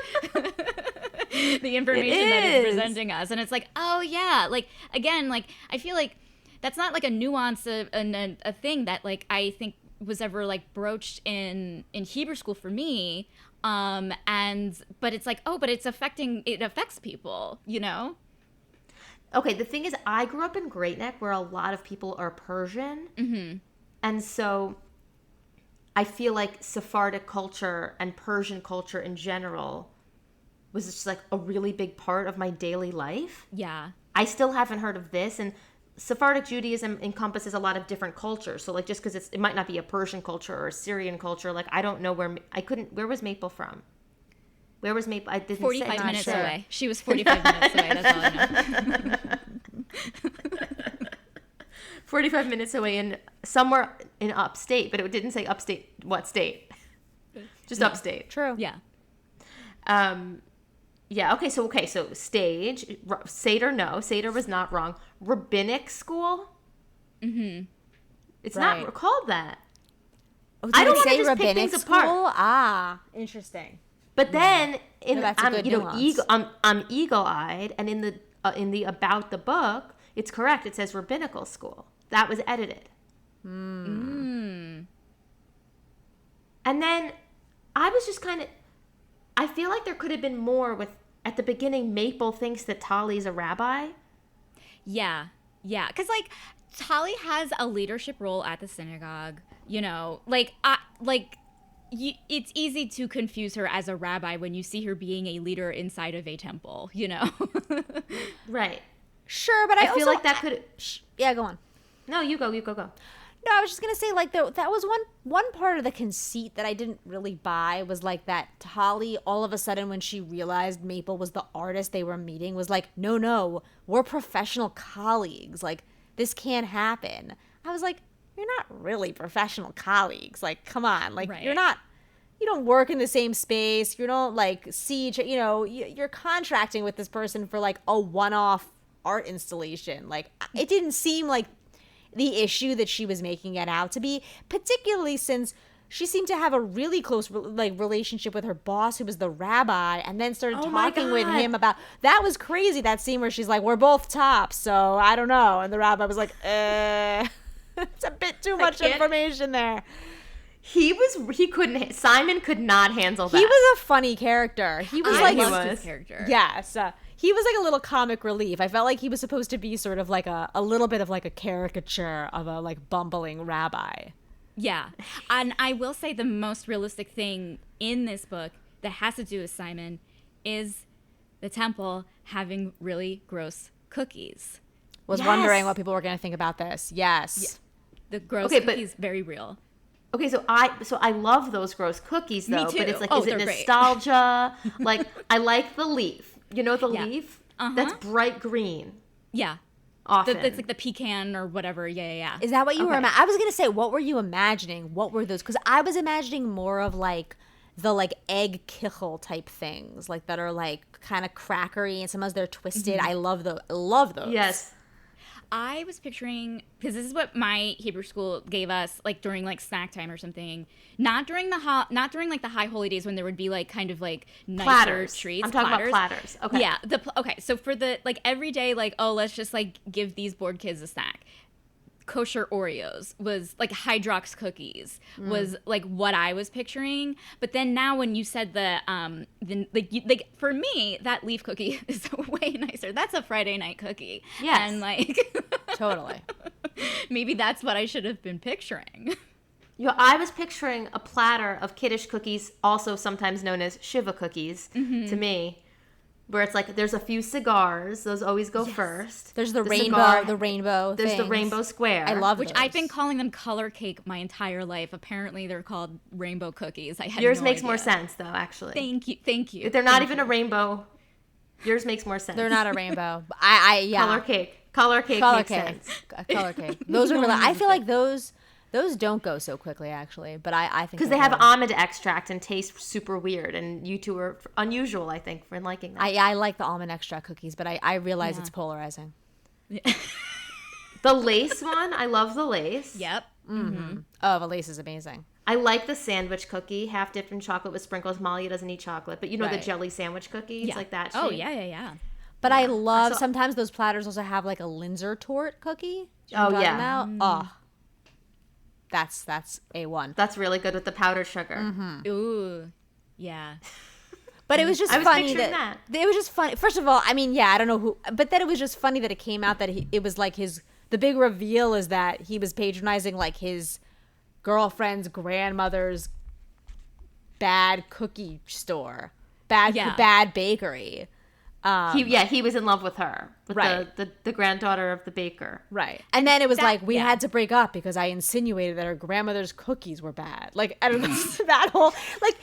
the information that it's presenting us. And it's like, oh yeah, like again, like I feel like that's not like a nuance of a thing that like I think was ever like broached in Hebrew school for me. But it's like, oh, but it affects people, Okay, the thing is, I grew up in Great Neck where a lot of people are Persian. Mm-hmm. And so I feel like Sephardic culture and Persian culture in general was just like a really big part of my daily life. Yeah. I still haven't heard of this. And Sephardic Judaism encompasses a lot of different cultures. So like, just because it might not be a Persian culture or a Syrian culture, like I don't know where was Maple from? Where was Maple? I didn't 45 say. minutes away. She was 45 minutes away. That's all I know. 45 minutes away in somewhere in upstate, but it didn't say upstate. What state? Just upstate. True. Yeah. Yeah. Okay. So stage Seder. No, Seder was not wrong. Rabbinic school. Mm-hmm. It's not called that. Oh, I don't want to just pick rabbinic things school. apart. Ah, interesting. But then No, that's a good nuance. I'm eagle-eyed, and in the about the book, it's correct. It says rabbinical school. That was edited. And then I was just kind of, I feel like there could have been more with, at the beginning, Maple thinks that Tali's a rabbi. Yeah. Because, like, Tali has a leadership role at the synagogue. You know, it's easy to confuse her as a rabbi when you see her being a leader inside of a temple, you know? Right. Sure, but I feel also, like that could... Yeah, go on. No, you go. No, I was just gonna say, like, that was one part of the conceit that I didn't really buy, was like that Tali, all of a sudden when she realized Maple was the artist they were meeting, was like, no, we're professional colleagues, like, this can't happen. I was like, you're not really professional colleagues, like, come on, like, right. you don't work in the same space, you don't, like, see each, you know, you're contracting with this person for, like, a one-off art installation. Like, it didn't seem like the issue that she was making it out to be, particularly since she seemed to have a really close relationship with her boss, who was the rabbi, and then started talking with him about, that was crazy, that scene where she's like, we're both tops, so I don't know, and the rabbi was like, it's a bit too much information there. Simon could not handle that. He was a funny character. He was his character. Yes. He was like a little comic relief. I felt like he was supposed to be sort of like a little bit of like a caricature of a like bumbling rabbi. Yeah. And I will say the most realistic thing in this book that has to do with Simon is the temple having really gross cookies. Was wondering what people were going to think about this. Yes. Yeah. The gross cookies, very real. Okay, so I love those gross cookies though. Me too. But it's like, Oh, is it they're great. nostalgia? Like, I like the leaf. You know the leaf? Uh-huh. That's bright green. Yeah. Often. It's like the pecan or whatever. Yeah. Is that what you were imagining? I was going to say, what were you imagining? What were those? Because I was imagining more of like the like egg kichel type things, like that are like kind of crackery and sometimes they're twisted. I love those. Yes. I was picturing, because this is what my Hebrew school gave us, like during like snack time or something. Not during like the high holy days when there would be like kind of like nicer Platters. treats. I'm talking about platters. Okay. Yeah. Okay. So for the like every day, like, oh, let's just like give these bored kids a snack. Kosher Oreos was like Hydrox cookies was like what I was picturing. But then now when you said like for me, that leaf cookie is way nicer. That's a Friday night cookie. Yes. And like Totally. maybe that's what I should have been picturing. I was picturing a platter of Kiddush cookies, also sometimes known as Shiva cookies, to me, where it's like there's a few cigars. Those always go first. There's the cigar, rainbow There's the things. rainbow square. I love Which those. I've been calling them color cake my entire life. Apparently they're called rainbow cookies. I had Yours no makes idea. more sense, though, actually. Thank you. They're not even a rainbow. Yours makes more sense. They're not a rainbow. Color cake. Color cake makes sense. Color cake. Those are really. I feel like those don't go so quickly, actually. But I think Because they have almond extract and taste super weird, and you two are unusual, I think, for liking that. I like the almond extract cookies, but I realize it's polarizing. The lace one, I love the lace. Yep. Oh, the lace is amazing. I like the sandwich cookie, half dipped in chocolate with sprinkles. Malya doesn't eat chocolate, but you know the Right. jelly sandwich cookies, Yeah. like that Oh, shape? yeah. But I love sometimes those platters also have like a Linzer torte cookie. Do you know Oh, what I'm yeah. talking about? Oh, that's A1. That's really good with the powdered sugar. Ooh. Yeah. But it was just I was funny picturing that it was just funny. First of all, I mean, yeah, I don't know who, but then it was just funny that it came out that it was like the big reveal is that he was patronizing like his girlfriend's grandmother's bad cookie store, bad bakery. He was in love with her, with Right. the granddaughter of the baker. Right. And then it was like, we had to break up because I insinuated that her grandmother's cookies were bad. Like, I don't know, that whole, like,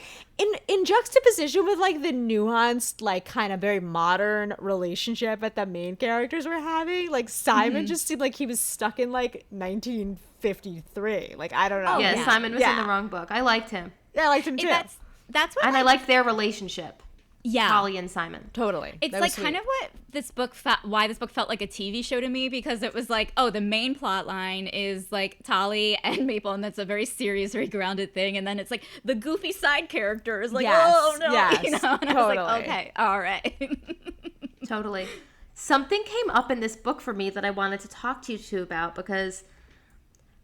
in juxtaposition with, like, the nuanced, like, kind of very modern relationship that the main characters were having, like, Simon just seemed like he was stuck in, like, 1953. Like, I don't know. Yeah, yeah. Simon was in the wrong book. I liked him. Yeah, I liked him too. That's what And I liked their relationship. Holly and Simon. Totally. It's like kind of what this book why this book felt like a TV show to me, because it was like, oh, the main plot line is like Tolly and Maple, and that's a very serious, very grounded thing, and then it's like the goofy side characters, like, oh no, yes, you know, and I was like, okay, all right. Totally. Something came up in this book for me that I wanted to talk to you two about, because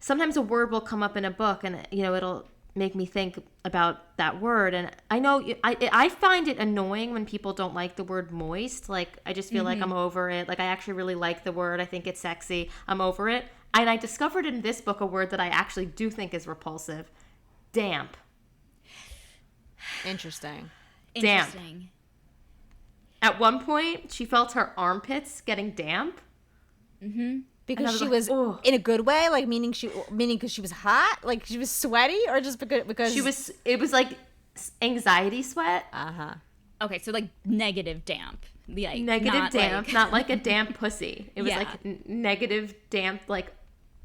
sometimes a word will come up in a book and, you know, it'll make me think about that word. And I know I find it annoying when people don't like the word moist. Like, I just feel like I'm over it. Like, I actually really like the word. I think it's sexy. I'm over it. And I discovered in this book a word that I actually do think is repulsive. Damp. Interesting. Damp. At one point, she felt her armpits getting damp. Mm-hmm. Because she like, was oh. in a good way, like meaning because she was hot, like she was sweaty, or just because she was. It was like anxiety sweat. Okay, so like negative damp. Like, Negative damp, like... not like a damp pussy. It was Yeah. like negative damp, like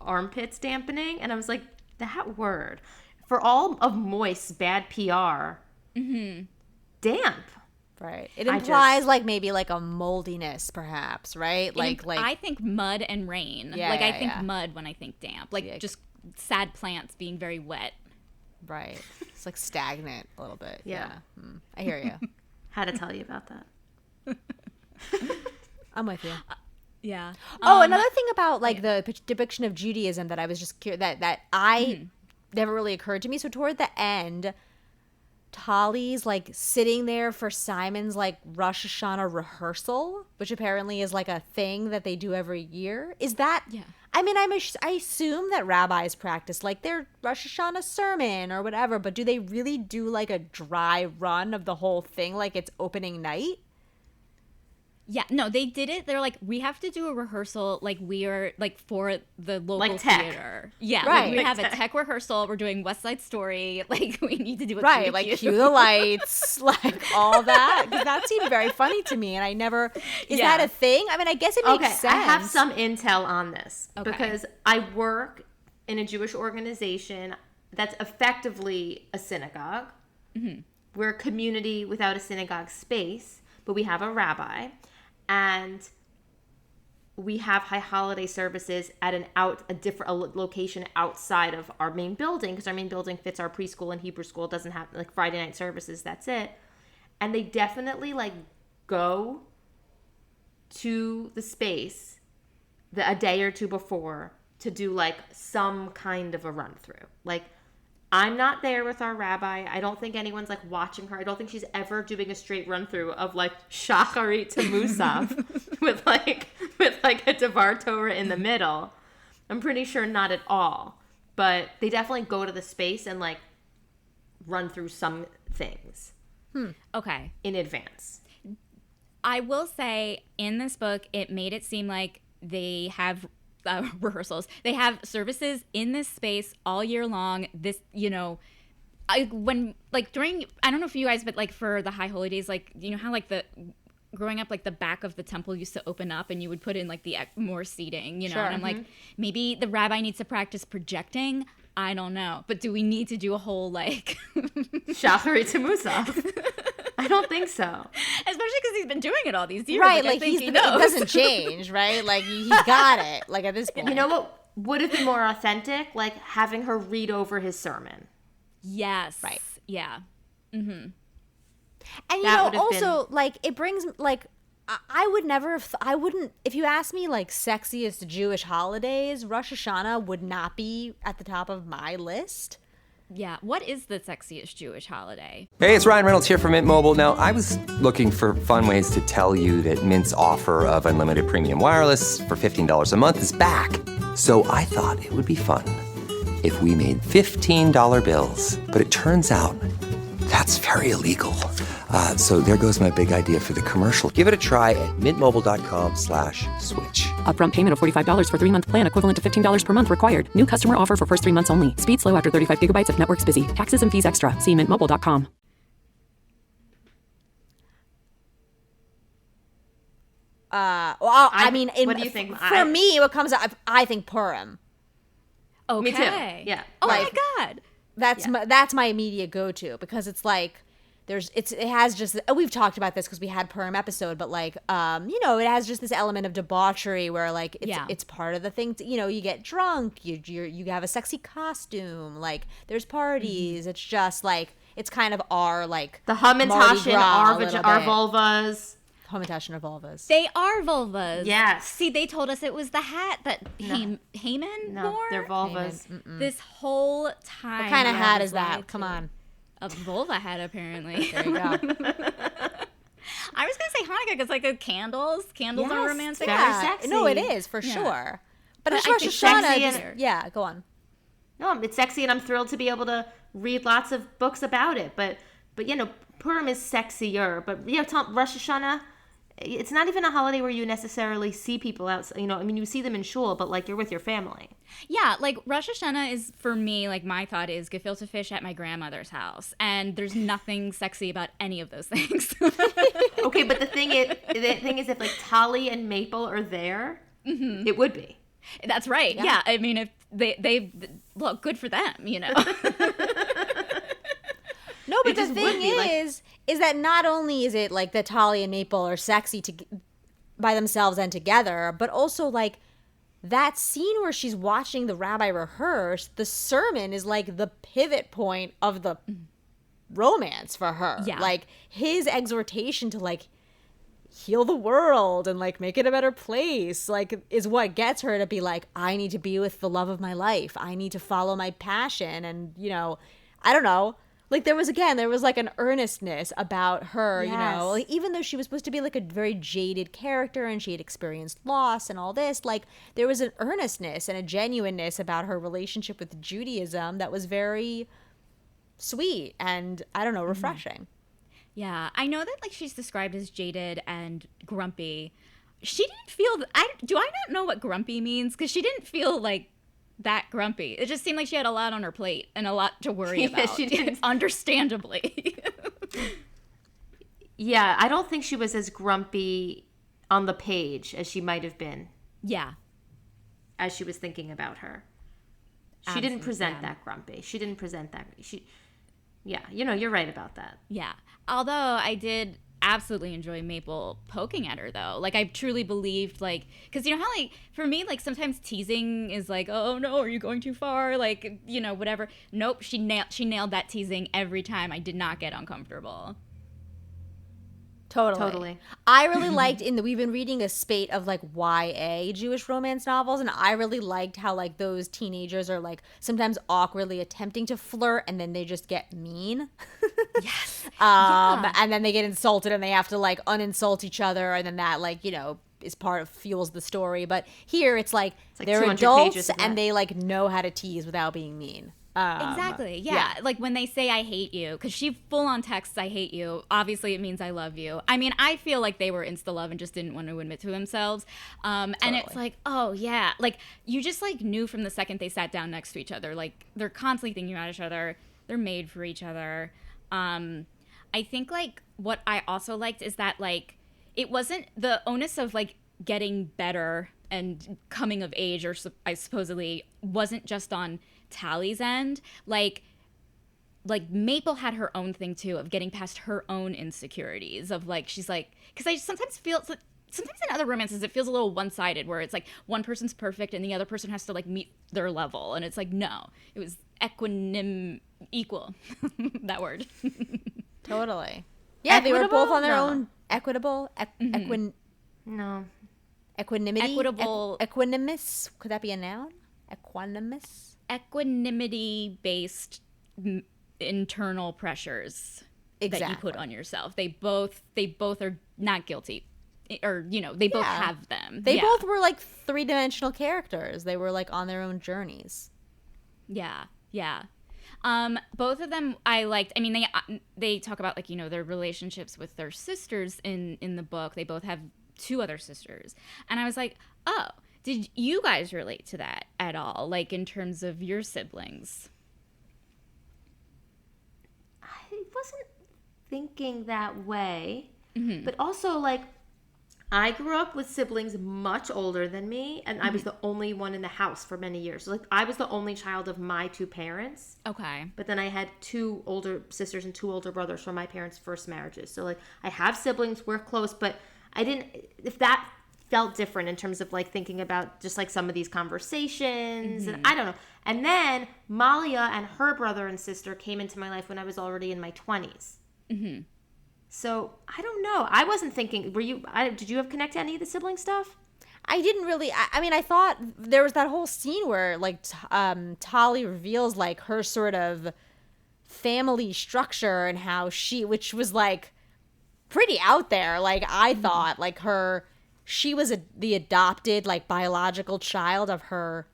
armpits dampening. And I was like, that word, for all of moist, bad PR, damp. Right. It implies like maybe like a moldiness, perhaps, right? Like I think mud and rain. Yeah, like yeah, I think yeah. mud when I think damp. Like just sad plants being very wet. Right. It's like stagnant a little bit. Yeah. I hear you. Had to tell you about that. I'm with you. Yeah. Oh, another thing about like the depiction of Judaism that I was just curious that I never really occurred to me. So toward the end, Tolly's like sitting there for Simon's like Rosh Hashanah rehearsal, which apparently is like a thing that they do every year. Is that? Yeah. I mean, I assume that rabbis practice like their Rosh Hashanah sermon or whatever, but do they really do like a dry run of the whole thing like it's opening night? Yeah, no, they did it. They're like, we have to do a rehearsal, like we are like for the local Like tech. theater. Yeah, Right. like, we Like have tech. a tech rehearsal. We're doing West Side Story. Like we need to do it Right, like cue the lights, like all that. 'Cause that seemed very funny to me, and I never. Is Yeah. that a thing? I mean, I guess it makes Okay, sense. I have some intel on this Okay. because I work in a Jewish organization that's effectively a synagogue. We're a community without a synagogue space, but we have a rabbi, and we have high holiday services at a location outside of our main building, because our main building fits our preschool and Hebrew school. It doesn't have like Friday night services. That's it. And they definitely like go to the space a day or two before to do like some kind of a run through. Like, I'm not there with our rabbi. I don't think anyone's like watching her. I don't think she's ever doing a straight run through of like Shacharit to Musaf with like a Devar Torah in the middle. I'm pretty sure not at all. But they definitely go to the space and like run through some things Okay. in advance. I will say in this book, it made it seem like they have rehearsals. They have services in this space all year long. This, you know, when like during, I don't know if you guys, but like for the high holy days, like, you know how like growing up, like the back of the temple used to open up and you would put in like the more seating, you know, Sure. and I'm like, maybe the rabbi needs to practice projecting. I don't know. But do we need to do a whole like Shacharit to Musaf. I don't think so. Especially because he's been doing it all these years. Right, I like think he it knows. doesn't change, right? Like he got it. Like at this point, You know what would have been more authentic? Like having her read over his sermon. Yes. Right. Yeah. and you That know, would have also like it brings like I would never, I wouldn't. If you asked me like sexiest Jewish holidays, Rosh Hashanah would not be at the top of my list. Yeah. What is the sexiest Jewish holiday? Hey, it's Ryan Reynolds here from Mint Mobile. Now, I was looking for fun ways to tell you that Mint's offer of unlimited premium wireless for $15 a month is back. So I thought it would be fun if we made $15 bills. But it turns out that's very illegal. So there goes my big idea for the commercial. Give it a try at mintmobile.com/switch. Upfront payment of $45 for 3-month plan, equivalent to $15 per month required. New customer offer for first 3 months only. Speed slow after 35 gigabytes if network's busy. Taxes and fees extra. See mintmobile.com. Well, I mean, what do you think? For me, what comes out, I think Purim. Okay. Me too. Yeah. Oh Like- my God. That's my immediate go-to, because it's like it has just, we've talked about this because we had Perm episode, but like it has just this element of debauchery where like it's part of the thing you get drunk, you have a sexy costume, like there's parties, it's just like it's kind of our like the Hamantash and our vulvas. Hamantash and our vulvas. They are vulvas. Yes. See, they told us it was the hat that Haman wore. They're vulvas. This whole time. What kind of hat is that? Come on. A vulva hat, apparently. There you go. I was going to say Hanukkah because, like, the candles. Candles are romantic. Very sexy. No, it is, for sure. But it's I Rosh think Hashanah. Yeah, go on. No, it's sexy, and I'm thrilled to be able to read lots of books about it. But Purim is sexier. But, Rosh Hashanah, it's not even a holiday where you necessarily see people out. You see them in shul, but, like, you're with your family. Yeah, like Rosh Hashanah is, for me, like my thought is gefilte fish at my grandmother's house. And there's nothing sexy about any of those things. Okay, but the thing is if like Tali and Maple are there, it would be. That's right. Yeah. I mean, if they look, good for them, No, but the thing is that not only is it like that Tali and Maple are sexy by themselves and together, but also like that scene where she's watching the rabbi rehearse, the sermon is like the pivot point of the romance for her. Yeah. Like his exhortation to like heal the world and like make it a better place, like is what gets her to be like, I need to be with the love of my life. I need to follow my passion. And, I don't know. Like there was like an earnestness about her, like, even though she was supposed to be like a very jaded character and she had experienced loss and all this, like there was an earnestness and a genuineness about her relationship with Judaism that was very sweet and, I don't know, refreshing. Yeah, I know that like she's described as jaded and grumpy. She didn't feel do I not know what grumpy means? Because she didn't feel like that grumpy. It just seemed like she had a lot on her plate and a lot to worry about. She did. Understandably. Yeah, I don't think she was as grumpy on the page as she might have been. Yeah. As she was thinking about her. She didn't present that grumpy. She didn't present that. Yeah, you're right about that. Yeah. Although I did absolutely enjoy Maple poking at her, though. Like, I truly believed, like, because how, like, for me, like, sometimes teasing is like, oh, no, are you going too far? Like, whatever. Nope, she nailed that teasing every time. I did not get uncomfortable. Totally. I really liked we've been reading a spate of like YA Jewish romance novels, and I really liked how like those teenagers are like sometimes awkwardly attempting to flirt and then they just get mean. Yes. And then they get insulted and they have to like uninsult each other, and then that like, is fuels the story. But here it's like they're adults and they like know how to tease without being mean. Exactly. Yeah. Like when they say I hate you, because she full on texts I hate you. Obviously, it means I love you. I mean, I feel like they were insta love and just didn't want to admit to themselves. And it's like, oh yeah, like you just like knew from the second they sat down next to each other. Like they're constantly thinking about each other. They're made for each other. I think like what I also liked is that like it wasn't the onus of like getting better and coming of age, or I supposedly wasn't just on Tali's end. Like Maple had her own thing too of getting past her own insecurities of like, she's like, because I sometimes feel sometimes in other romances it feels a little one-sided where it's like one person's perfect and the other person has to like meet their level, and it's like, no, it was equal that word. Totally. Yeah, they were both on their own equitable. Equanimity. Equitable. Equanimous. Could that be a noun? Equanimous. Equanimity-based internal pressures that you put on yourself. They both are not guilty, or they both have them. They both were like three-dimensional characters. They were like on their own journeys. Yeah. Both of them I liked. I mean, they talk about like their relationships with their sisters in the book. They both have 2 other sisters, and I was like, oh, did you guys relate to that at all? Like in terms of your siblings? I wasn't thinking that way, but also like I grew up with siblings much older than me, and I was the only one in the house for many years. So, like, I was the only child of my two parents. Okay. But then I had 2 older sisters and 2 older brothers from my parents' first marriages. So, like, I have siblings, we're close, but I didn't, if that felt different in terms of, like, thinking about just, like, some of these conversations, and I don't know. And then Malya and her brother and sister came into my life when I was already in my 20s. Mm-hmm. So, I don't know. I wasn't thinking, did you have connect to any of the sibling stuff? I didn't really. I mean, I thought there was that whole scene where, like, Tali reveals, like, her sort of family structure and how which was, like, pretty out there. Like, I thought, like, she was the adopted, like, biological child of her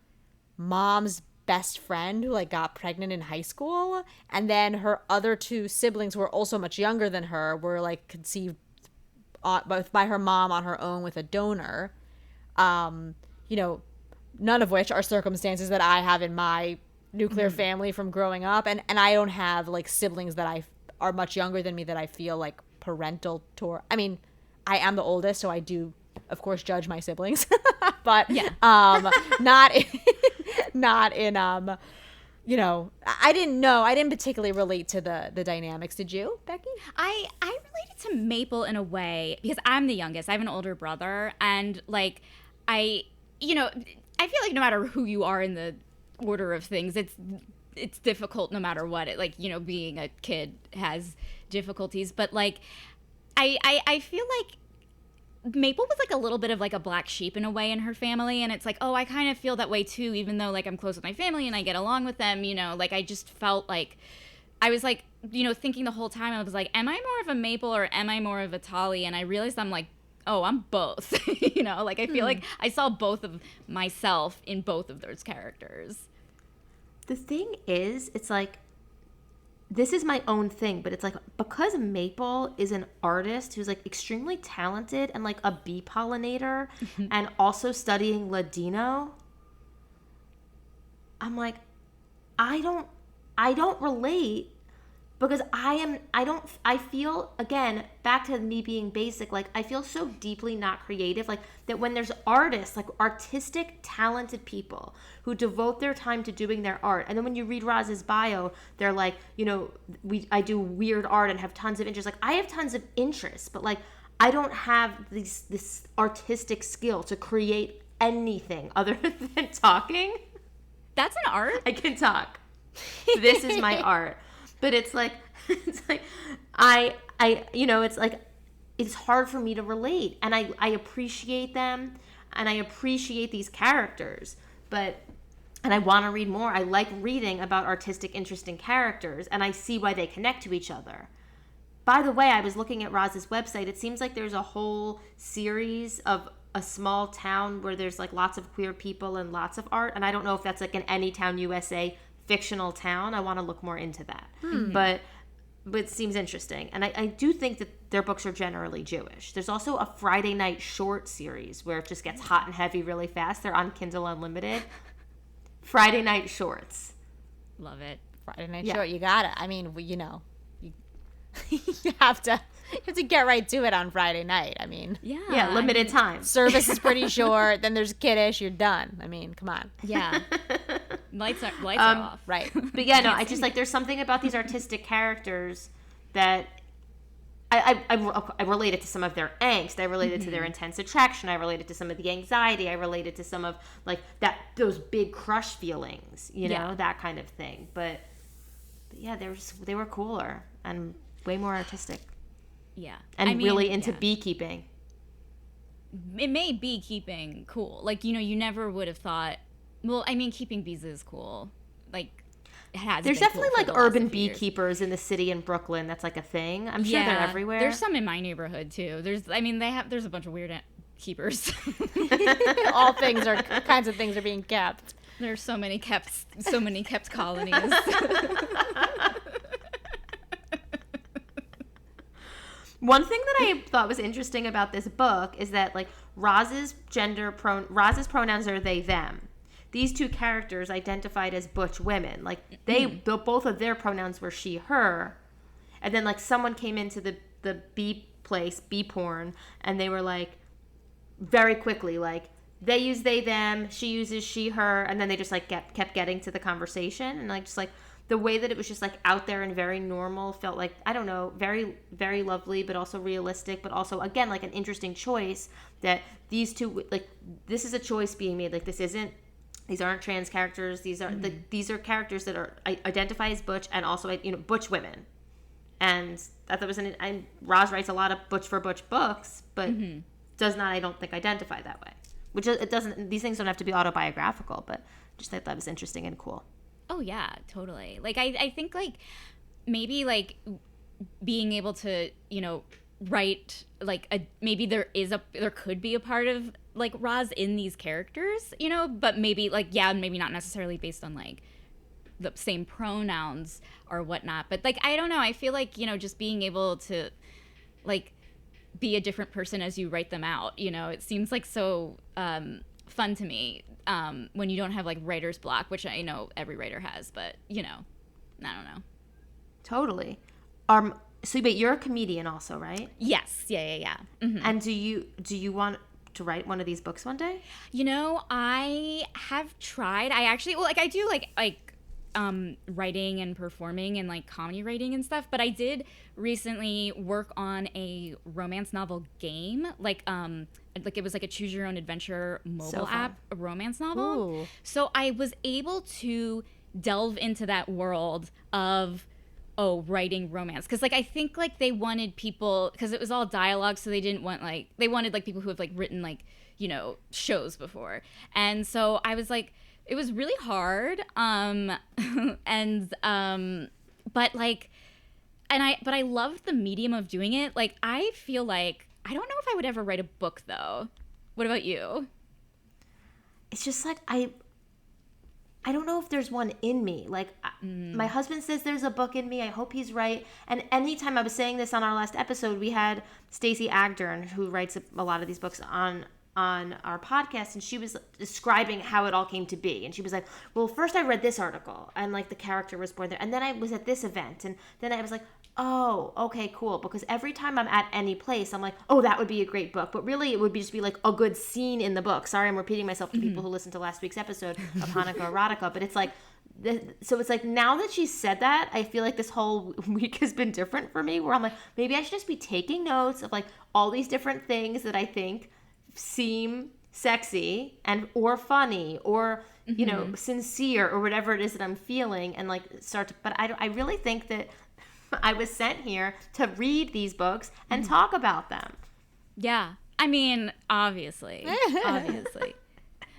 mom's best friend who, like, got pregnant in high school, and then her other 2 siblings who were also much younger than her were, like, conceived both by her mom on her own with a donor. You know, none of which are circumstances that I have in my nuclear family from growing up, and I don't have, like, siblings that are much younger than me that I feel like parental toward. I mean, I am the oldest, so I do, of course, judge my siblings, but not in you know, I didn't particularly relate to the dynamics. Did you, Becky? I related to Maple in a way because I'm the youngest. I have an older brother, and, like, I feel like no matter who you are in the order of things, it's difficult no matter what. It, like, you know, being a kid has difficulties, but, like, I feel like Maple was, like, a little bit of, like, a black sheep in a way in her family, and it's like, oh, I kind of feel that way too, even though, like, I'm close with my family and I get along with them, you know, like, I just felt like I was, like, you know, thinking the whole time, I was like, am I more of a Maple or am I more of a Tali? And I realized I'm like, oh, I'm both. You know, like, I feel like I saw both of myself in both of those characters. The thing is, it's like, this is my own thing, but it's like, because Maple is an artist who's, like, extremely talented and, like, a bee pollinator and also studying Ladino, I'm like, I don't relate, because I feel, again, back to me being basic, like, I feel so deeply not creative, like, that when there's artists, like, artistic, talented people who devote their time to doing their art, and then when you read Roz's bio, they're like, you know, I do weird art and have tons of interest. Like, I have tons of interest, but, like, I don't have this artistic skill to create anything other than talking. That's an art? I can talk. This is my art. But it's like I you know, it's like, it's hard for me to relate, and I appreciate them, and I appreciate these characters, and I want to read more. I like reading about artistic, interesting characters, and I see why they connect to each other. By the way, I was looking at Roz's website. It seems like there's a whole series of a small town where there's, like, lots of queer people and lots of art, and I don't know if that's, like, an Anytown, USA fictional town. I want to look more into that. But it seems interesting. And I do think that their books are generally Jewish. There's also a Friday Night Short series where it just gets hot and heavy really fast. They're on Kindle Unlimited. Friday Night Shorts. Love it. Friday Night Short, you got it. I mean, you know, you have to get right to it on Friday night. I mean, yeah, limited time. Service is pretty short. Then there's kiddish. You're done. I mean, come on. Yeah. Lights are off. Right. But yeah, no, I just, like, there's something about these artistic characters that I related to some of their angst. I related to their intense attraction. I related to some of the anxiety. I related to some of, like, those big crush feelings, you know, that kind of thing. But yeah, they were cooler and way more artistic. Yeah. And really into beekeeping. It made beekeeping cool. Like, you know, you never would have thought, well, I mean, keeping bees is cool. Like, it has. There's definitely, like, urban beekeepers in the city in Brooklyn. That's, like, a thing. I'm sure they're everywhere. There's some in my neighborhood too. There's a bunch of weird keepers. All kinds of things are being kept. There's so many kept colonies. One thing that I thought was interesting about this book is that, like, Roz's pronouns are they, them. These two characters identified as butch women. Like, both of their pronouns were she, her. And then, like, someone came into the bee place, bee porn, and they were like, very quickly. Like, they use they, them, she uses she, her, and then they just, like, kept getting to the conversation. And, like, just, like, the way that it was just, like, out there and very normal felt like, I don't know, very, very lovely, but also realistic, but also, again, like, an interesting choice that these two, like, this is a choice being made. Like, these aren't trans characters. These are these are characters that are identify as butch and also, you know, butch women. And I thought and Roz writes a lot of butch for butch books, but does not, I don't think, identify that way. Which it doesn't. These things don't have to be autobiographical, but just thought that was interesting and cool. Oh yeah, totally. Like I think like maybe like being able to, you know, write like maybe there could be a part of like Roz in these characters, you know, but maybe like, yeah, maybe not necessarily based on like the same pronouns or whatnot, but like I don't know, I feel like, you know, just being able to like be a different person as you write them out, you know, it seems like so fun to me when you don't have like writer's block, which I know every writer has, but you know, I don't know. Totally. So but you're a comedian also, right? Yes. Yeah. Mm-hmm. And do you want to write one of these books one day? You know, I have tried. I actually, well, like I do like writing and performing and like comedy writing and stuff, but I did recently work on a romance novel game, like it was like a choose your own adventure mobile app, a romance novel. Ooh. So I was able to delve into that world of writing romance, because like I think like they wanted people, because it was all dialogue, so they didn't want like, they wanted like people who have like written like, you know, shows before. And so I was like, it was really hard but like, but I loved the medium of doing it. Like I feel like, I don't know if I would ever write a book though. What about you? It's just like I don't know if there's one in me. Like, my husband says there's a book in me. I hope he's right. And anytime, I was saying this on our last episode, we had Stacey Agdern, who writes a lot of these books, on our podcast, and she was describing how it all came to be. And she was like, well, first I read this article, and like the character was born there, and then I was at this event, and then I was like, oh, okay, cool. Because every time I'm at any place, I'm like, oh, that would be a great book. But really, it would just be like a good scene in the book. Sorry, I'm repeating myself to people who listened to last week's episode of Hanukkah Erotica. But it's like, so it's like, now that she said that, I feel like this whole week has been different for me, where I'm like, maybe I should just be taking notes of like all these different things that I think seem sexy and or funny or, you know, sincere or whatever it is that I'm feeling, and like start to, but I really think that I was sent here to read these books and talk about them. Yeah. I mean, obviously.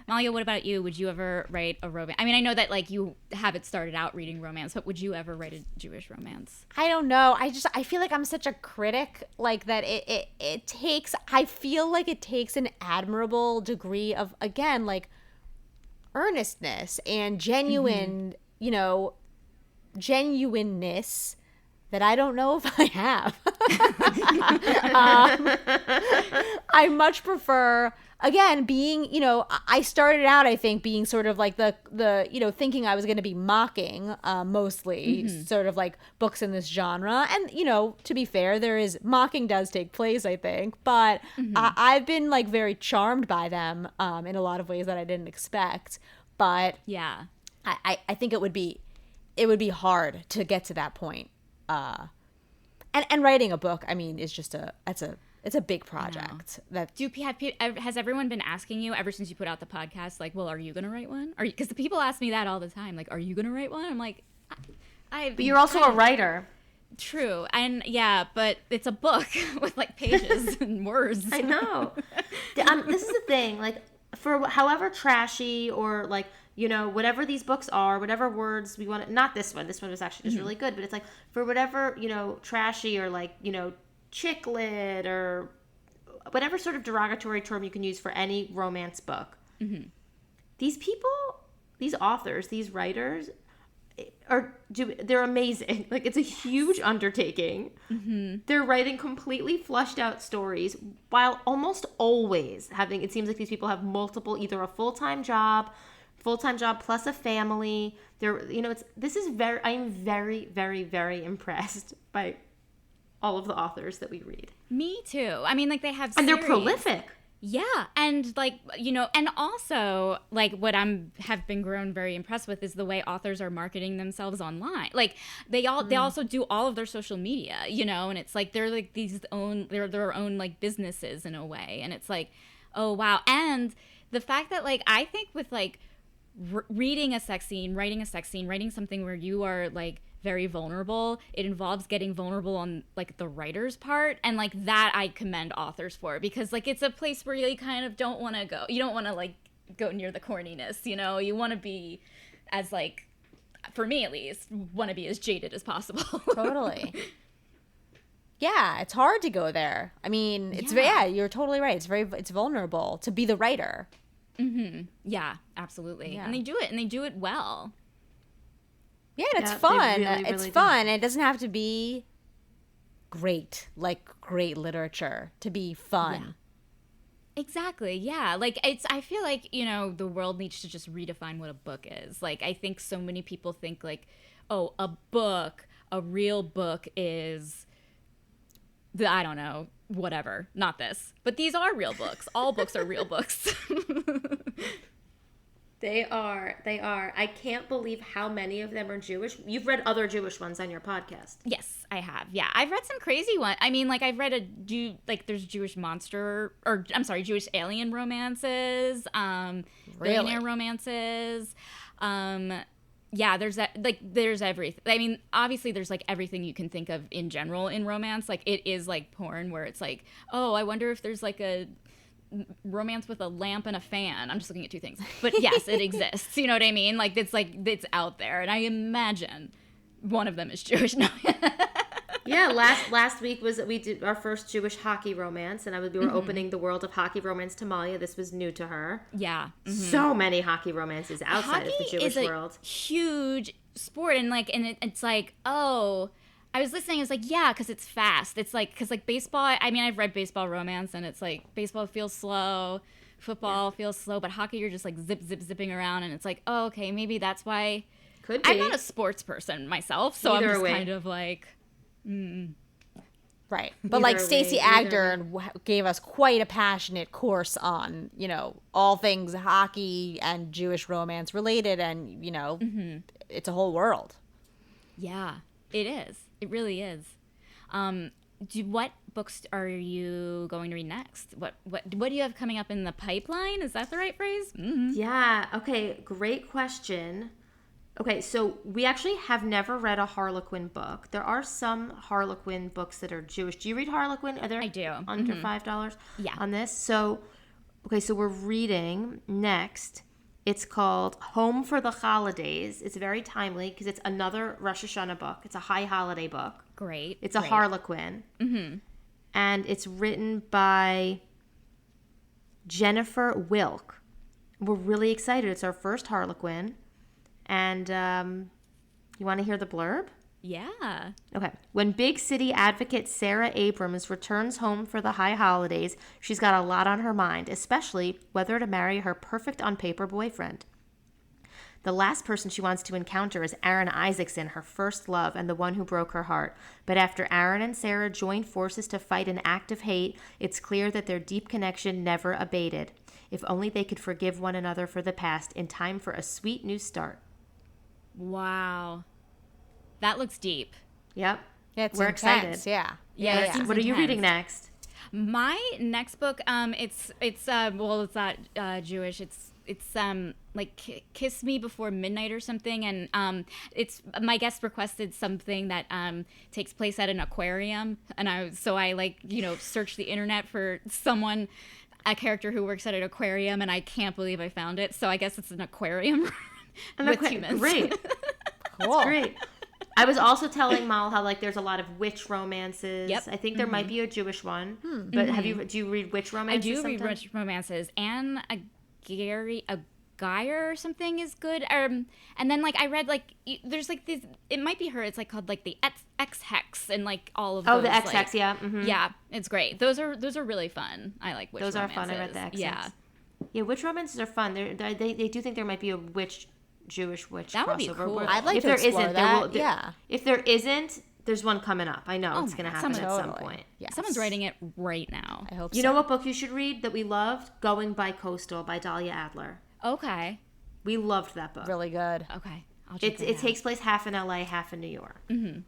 Malya, what about you? Would you ever write a romance? I mean, I know that like you haven't started out reading romance, but would you ever write a Jewish romance? I don't know. I feel like I'm such a critic, like that it takes, I feel like it takes an admirable degree of, again, like earnestness and genuine, you know, genuineness that I don't know if I have. I much prefer, again, being, you know, I started out, I think, being sort of like the you know, thinking I was going to be mocking mostly sort of like books in this genre. And, you know, to be fair, mocking does take place, I think. But I've been like very charmed by them in a lot of ways that I didn't expect. But yeah, I think it would be hard to get to that point. And writing a book, I mean, is just it's a big project. Has everyone been asking you ever since you put out the podcast, like, well, are you going to write one? Because the people ask me that all the time, like, are you going to write one? I'm like, but you're also a writer. True. And yeah, but it's a book with like pages and words. I know. This is the thing, like, for however trashy or like, you know, whatever these books are, whatever words we want to, not this one was actually just really good, but it's like, for whatever, you know, trashy or like, you know, chick lit or whatever sort of derogatory term you can use for any romance book. These people, these authors, these writers they're amazing. Like, it's a huge undertaking. They're writing completely flushed out stories while almost always having, it seems like these people have multiple, either a full-time job plus a family. They're, you know, I am very, very, very impressed by all of the authors that we read. Me too. I mean, like, they have and series. they're prolific. Yeah, and like, you know, and also like what have been grown very impressed with is the way authors are marketing themselves online. Like they also do all of their social media, you know, and it's like they're like they're their own like businesses in a way, and it's like, oh wow. And the fact that like I think with like reading a sex scene, writing something where you are like very vulnerable, it involves getting vulnerable on like the writer's part, and like that I commend authors for, because like it's a place where you kind of don't want to go. You don't want to like go near the corniness, you know. You want to be as like, for me at least, want to be as jaded as possible. Totally. Yeah, it's hard to go there. I mean, yeah, you're totally right. It's vulnerable to be the writer. Mm-hmm. Yeah, absolutely. Yeah. And they do it well. Yeah, and it's fun. It's fun. It doesn't have to be great, like great literature to be fun. Yeah. Exactly. Yeah. Like I feel like, you know, the world needs to just redefine what a book is. Like I think so many people think like, oh, a real book is I don't know, whatever, not this. But these are real books. All books are real books. They are. I can't believe how many of them are Jewish. You've read other Jewish ones on your podcast. Yes, I have. Yeah, I've read some crazy ones. I mean, like I've read there's Jewish Jewish alien romances, billionaire romances. Yeah, there's everything. I mean, obviously there's like everything you can think of in general in romance. Like it is like porn where it's like, oh, I wonder if there's like a romance with a lamp and a fan. I'm just looking at two things, but yes, it exists. You know what I mean? Like it's out there, and I imagine one of them is Jewish. No. Yeah, last week we did our first Jewish hockey romance, and we were opening the world of hockey romance to Malya. This was new to her. Yeah, so many hockey romances outside of the Jewish world. Huge sport, and it's like, oh. I was listening. I was like, yeah, because it's fast. It's like, because like baseball. I mean, I've read baseball romance, and it's like baseball feels slow, football feels slow, but hockey you're just like zipping around, and it's like, oh, okay, maybe that's why. Could be. I'm not a sports person myself, so I'm just kind of like, right. But like Stacey Agdern gave us quite a passionate course on, you know, all things hockey and Jewish romance related, and you know, it's a whole world. Yeah, it is. It really is. What books are you going to read next? What do you have coming up in the pipeline? Is that the right phrase? Mm-hmm. Yeah. Okay. Great question. Okay, so we actually have never read a Harlequin book. There are some Harlequin books that are Jewish. Do you read Harlequin? Are there? I do. Under $5? Yeah. On this? So, okay, so we're reading next. It's called Home for the Holidays. It's very timely because it's another Rosh Hashanah book. It's a high holiday book. Great. It's a Harlequin. Mm-hmm. And it's written by Jennifer Wilk. We're really excited. It's our first Harlequin. And you want to hear the blurb? Yeah. Okay. When big city advocate Sarah Abrams returns home for the high holidays, she's got a lot on her mind, especially whether to marry her perfect on paper boyfriend. The last person she wants to encounter is Aaron Isaacson, her first love and the one who broke her heart. But after Aaron and Sarah join forces to fight an act of hate, it's clear that their deep connection never abated. If only they could forgive one another for the past in time for a sweet new start. Wow. That looks deep. Yep. We're excited. Yeah. What are you reading next? My next book, it's not Jewish. It's like Kiss Me Before Midnight or something, and it's my guest requested something that takes place at an aquarium, and I searched the internet for a character who works at an aquarium, and I can't believe I found it. So I guess it's an aquarium with humans. Great. Cool. That's great. I was also telling Mal how like there's a lot of witch romances. Yep. I think there might be a Jewish one. But do you read witch romances? I do read witch romances. Anne Geyer or something is good. And then like I read like there's like these. It might be her. It's like called like the X Hex and like all of those. Oh, the X Hex, yeah. Mm-hmm. Yeah, it's great. Those are really fun. I like witch romances. Those are fun. I read the X Hex. Yeah. Yeah, witch romances are fun. They do think there might be a Jewish witch that crossover. Would be cool. I'd like to explore that. If there isn't, There's one coming up. I know it's my going to God, happen at some totally. point. Yes. Someone's writing it right now. I hope You so. know what book you should read that we loved? Going by Coastal by Dahlia Adler. Okay. We loved that book. Really good. Okay. I'll check It that out. takes place half in LA, half in New York. Mm-hmm.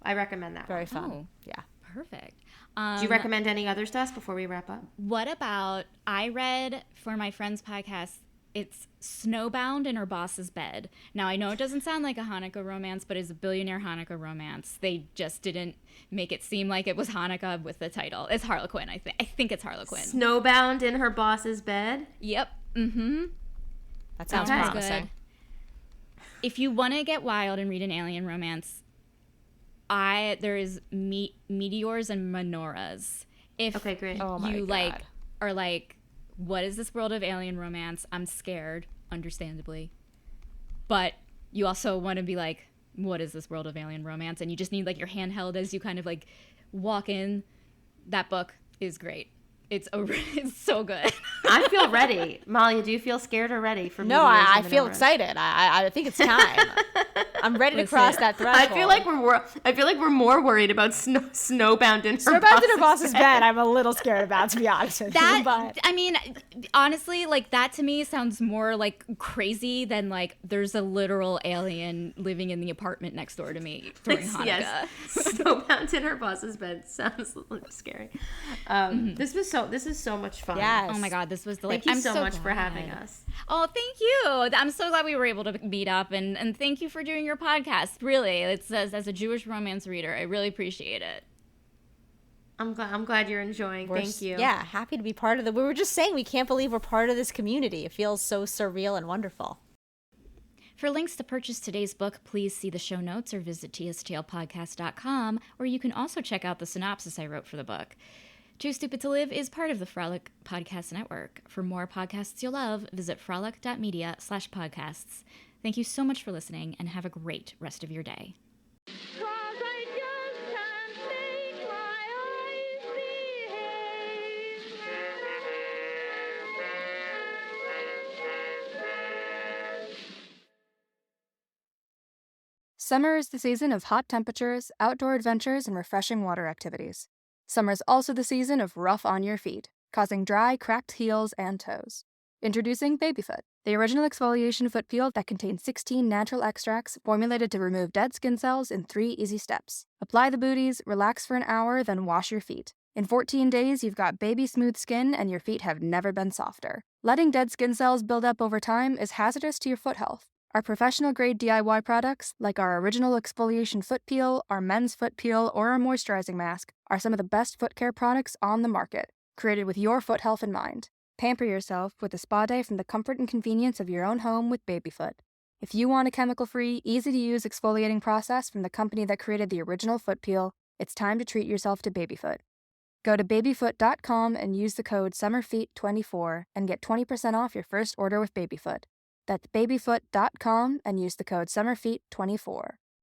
I recommend that Very one. fun. Oh. Yeah. Perfect. Do you recommend any others to us before we wrap up? What about, I read for my friend's podcast, it's Snowbound in Her Boss's Bed. Now, I know it doesn't sound like a Hanukkah romance, but it's a billionaire Hanukkah romance. They just didn't make it seem like it was Hanukkah with the title. It's Harlequin, I think. I think it's Harlequin. Snowbound in Her Boss's Bed? Yep. Mm-hmm. That sounds Sounds promising. good. If you want to get wild and read an alien romance, there is Meteors and Menorahs. If Okay, great. Oh my you God. are like, what is this world of alien romance? I'm scared, understandably. But you also want to be like, what is this world of alien romance? And you just need like your handheld as you kind of like walk in. That book is great. It's so good. I feel ready. Malya, do you feel scared or ready for No, Meteors I and feel Menorahs? excited. I think it's time. I'm ready to cross that threshold. I feel like we're more worried about snowbound in her Snowbound in her boss's boss's bed. I'm a little scared about, to be honest with you. That, But I mean, honestly, like that to me sounds more like crazy than like there's a literal alien living in the apartment next door to me during Hanukkah. Yes, snowbound in her boss's bed sounds a little scary. This is so much fun. yes. Oh my God, this was Thank delightful. you so much for glad. having us. Oh, thank you. I'm so glad we were able to meet up, and thank you for doing your podcast. Really, it's as a Jewish romance reader, I really appreciate it. I'm glad you're enjoying. Thank you. Yeah, happy to be part of the. We were just saying we can't believe we're part of this community. It feels so surreal and wonderful. For links to purchase today's book, please see the show notes or visit tstlpodcast.com, where you can also check out the synopsis I wrote for the book. Too Stupid to Live is part of the Frolic Podcast Network. For more podcasts you'll love, visit frolic.media/podcasts. Thank you so much for listening, and have a great rest of your day. Summer is the season of hot temperatures, outdoor adventures, and refreshing water activities. Summer is also the season of rough on your feet, causing dry, cracked heels and toes. Introducing Babyfoot, the original exfoliation foot peel that contains 16 natural extracts formulated to remove dead skin cells in 3 easy steps. Apply the booties, relax for an hour, then wash your feet. In 14 days, you've got baby smooth skin and your feet have never been softer. Letting dead skin cells build up over time is hazardous to your foot health. Our professional-grade DIY products, like our original exfoliation foot peel, our men's foot peel, or our moisturizing mask, are some of the best foot care products on the market, created with your foot health in mind. Pamper yourself with a spa day from the comfort and convenience of your own home with Babyfoot. If you want a chemical-free, easy-to-use exfoliating process from the company that created the original foot peel, it's time to treat yourself to Babyfoot. Go to babyfoot.com and use the code SUMMERFEET24 and get 20% off your first order with Babyfoot. That's babyfoot.com and use the code SUMMERFEET24.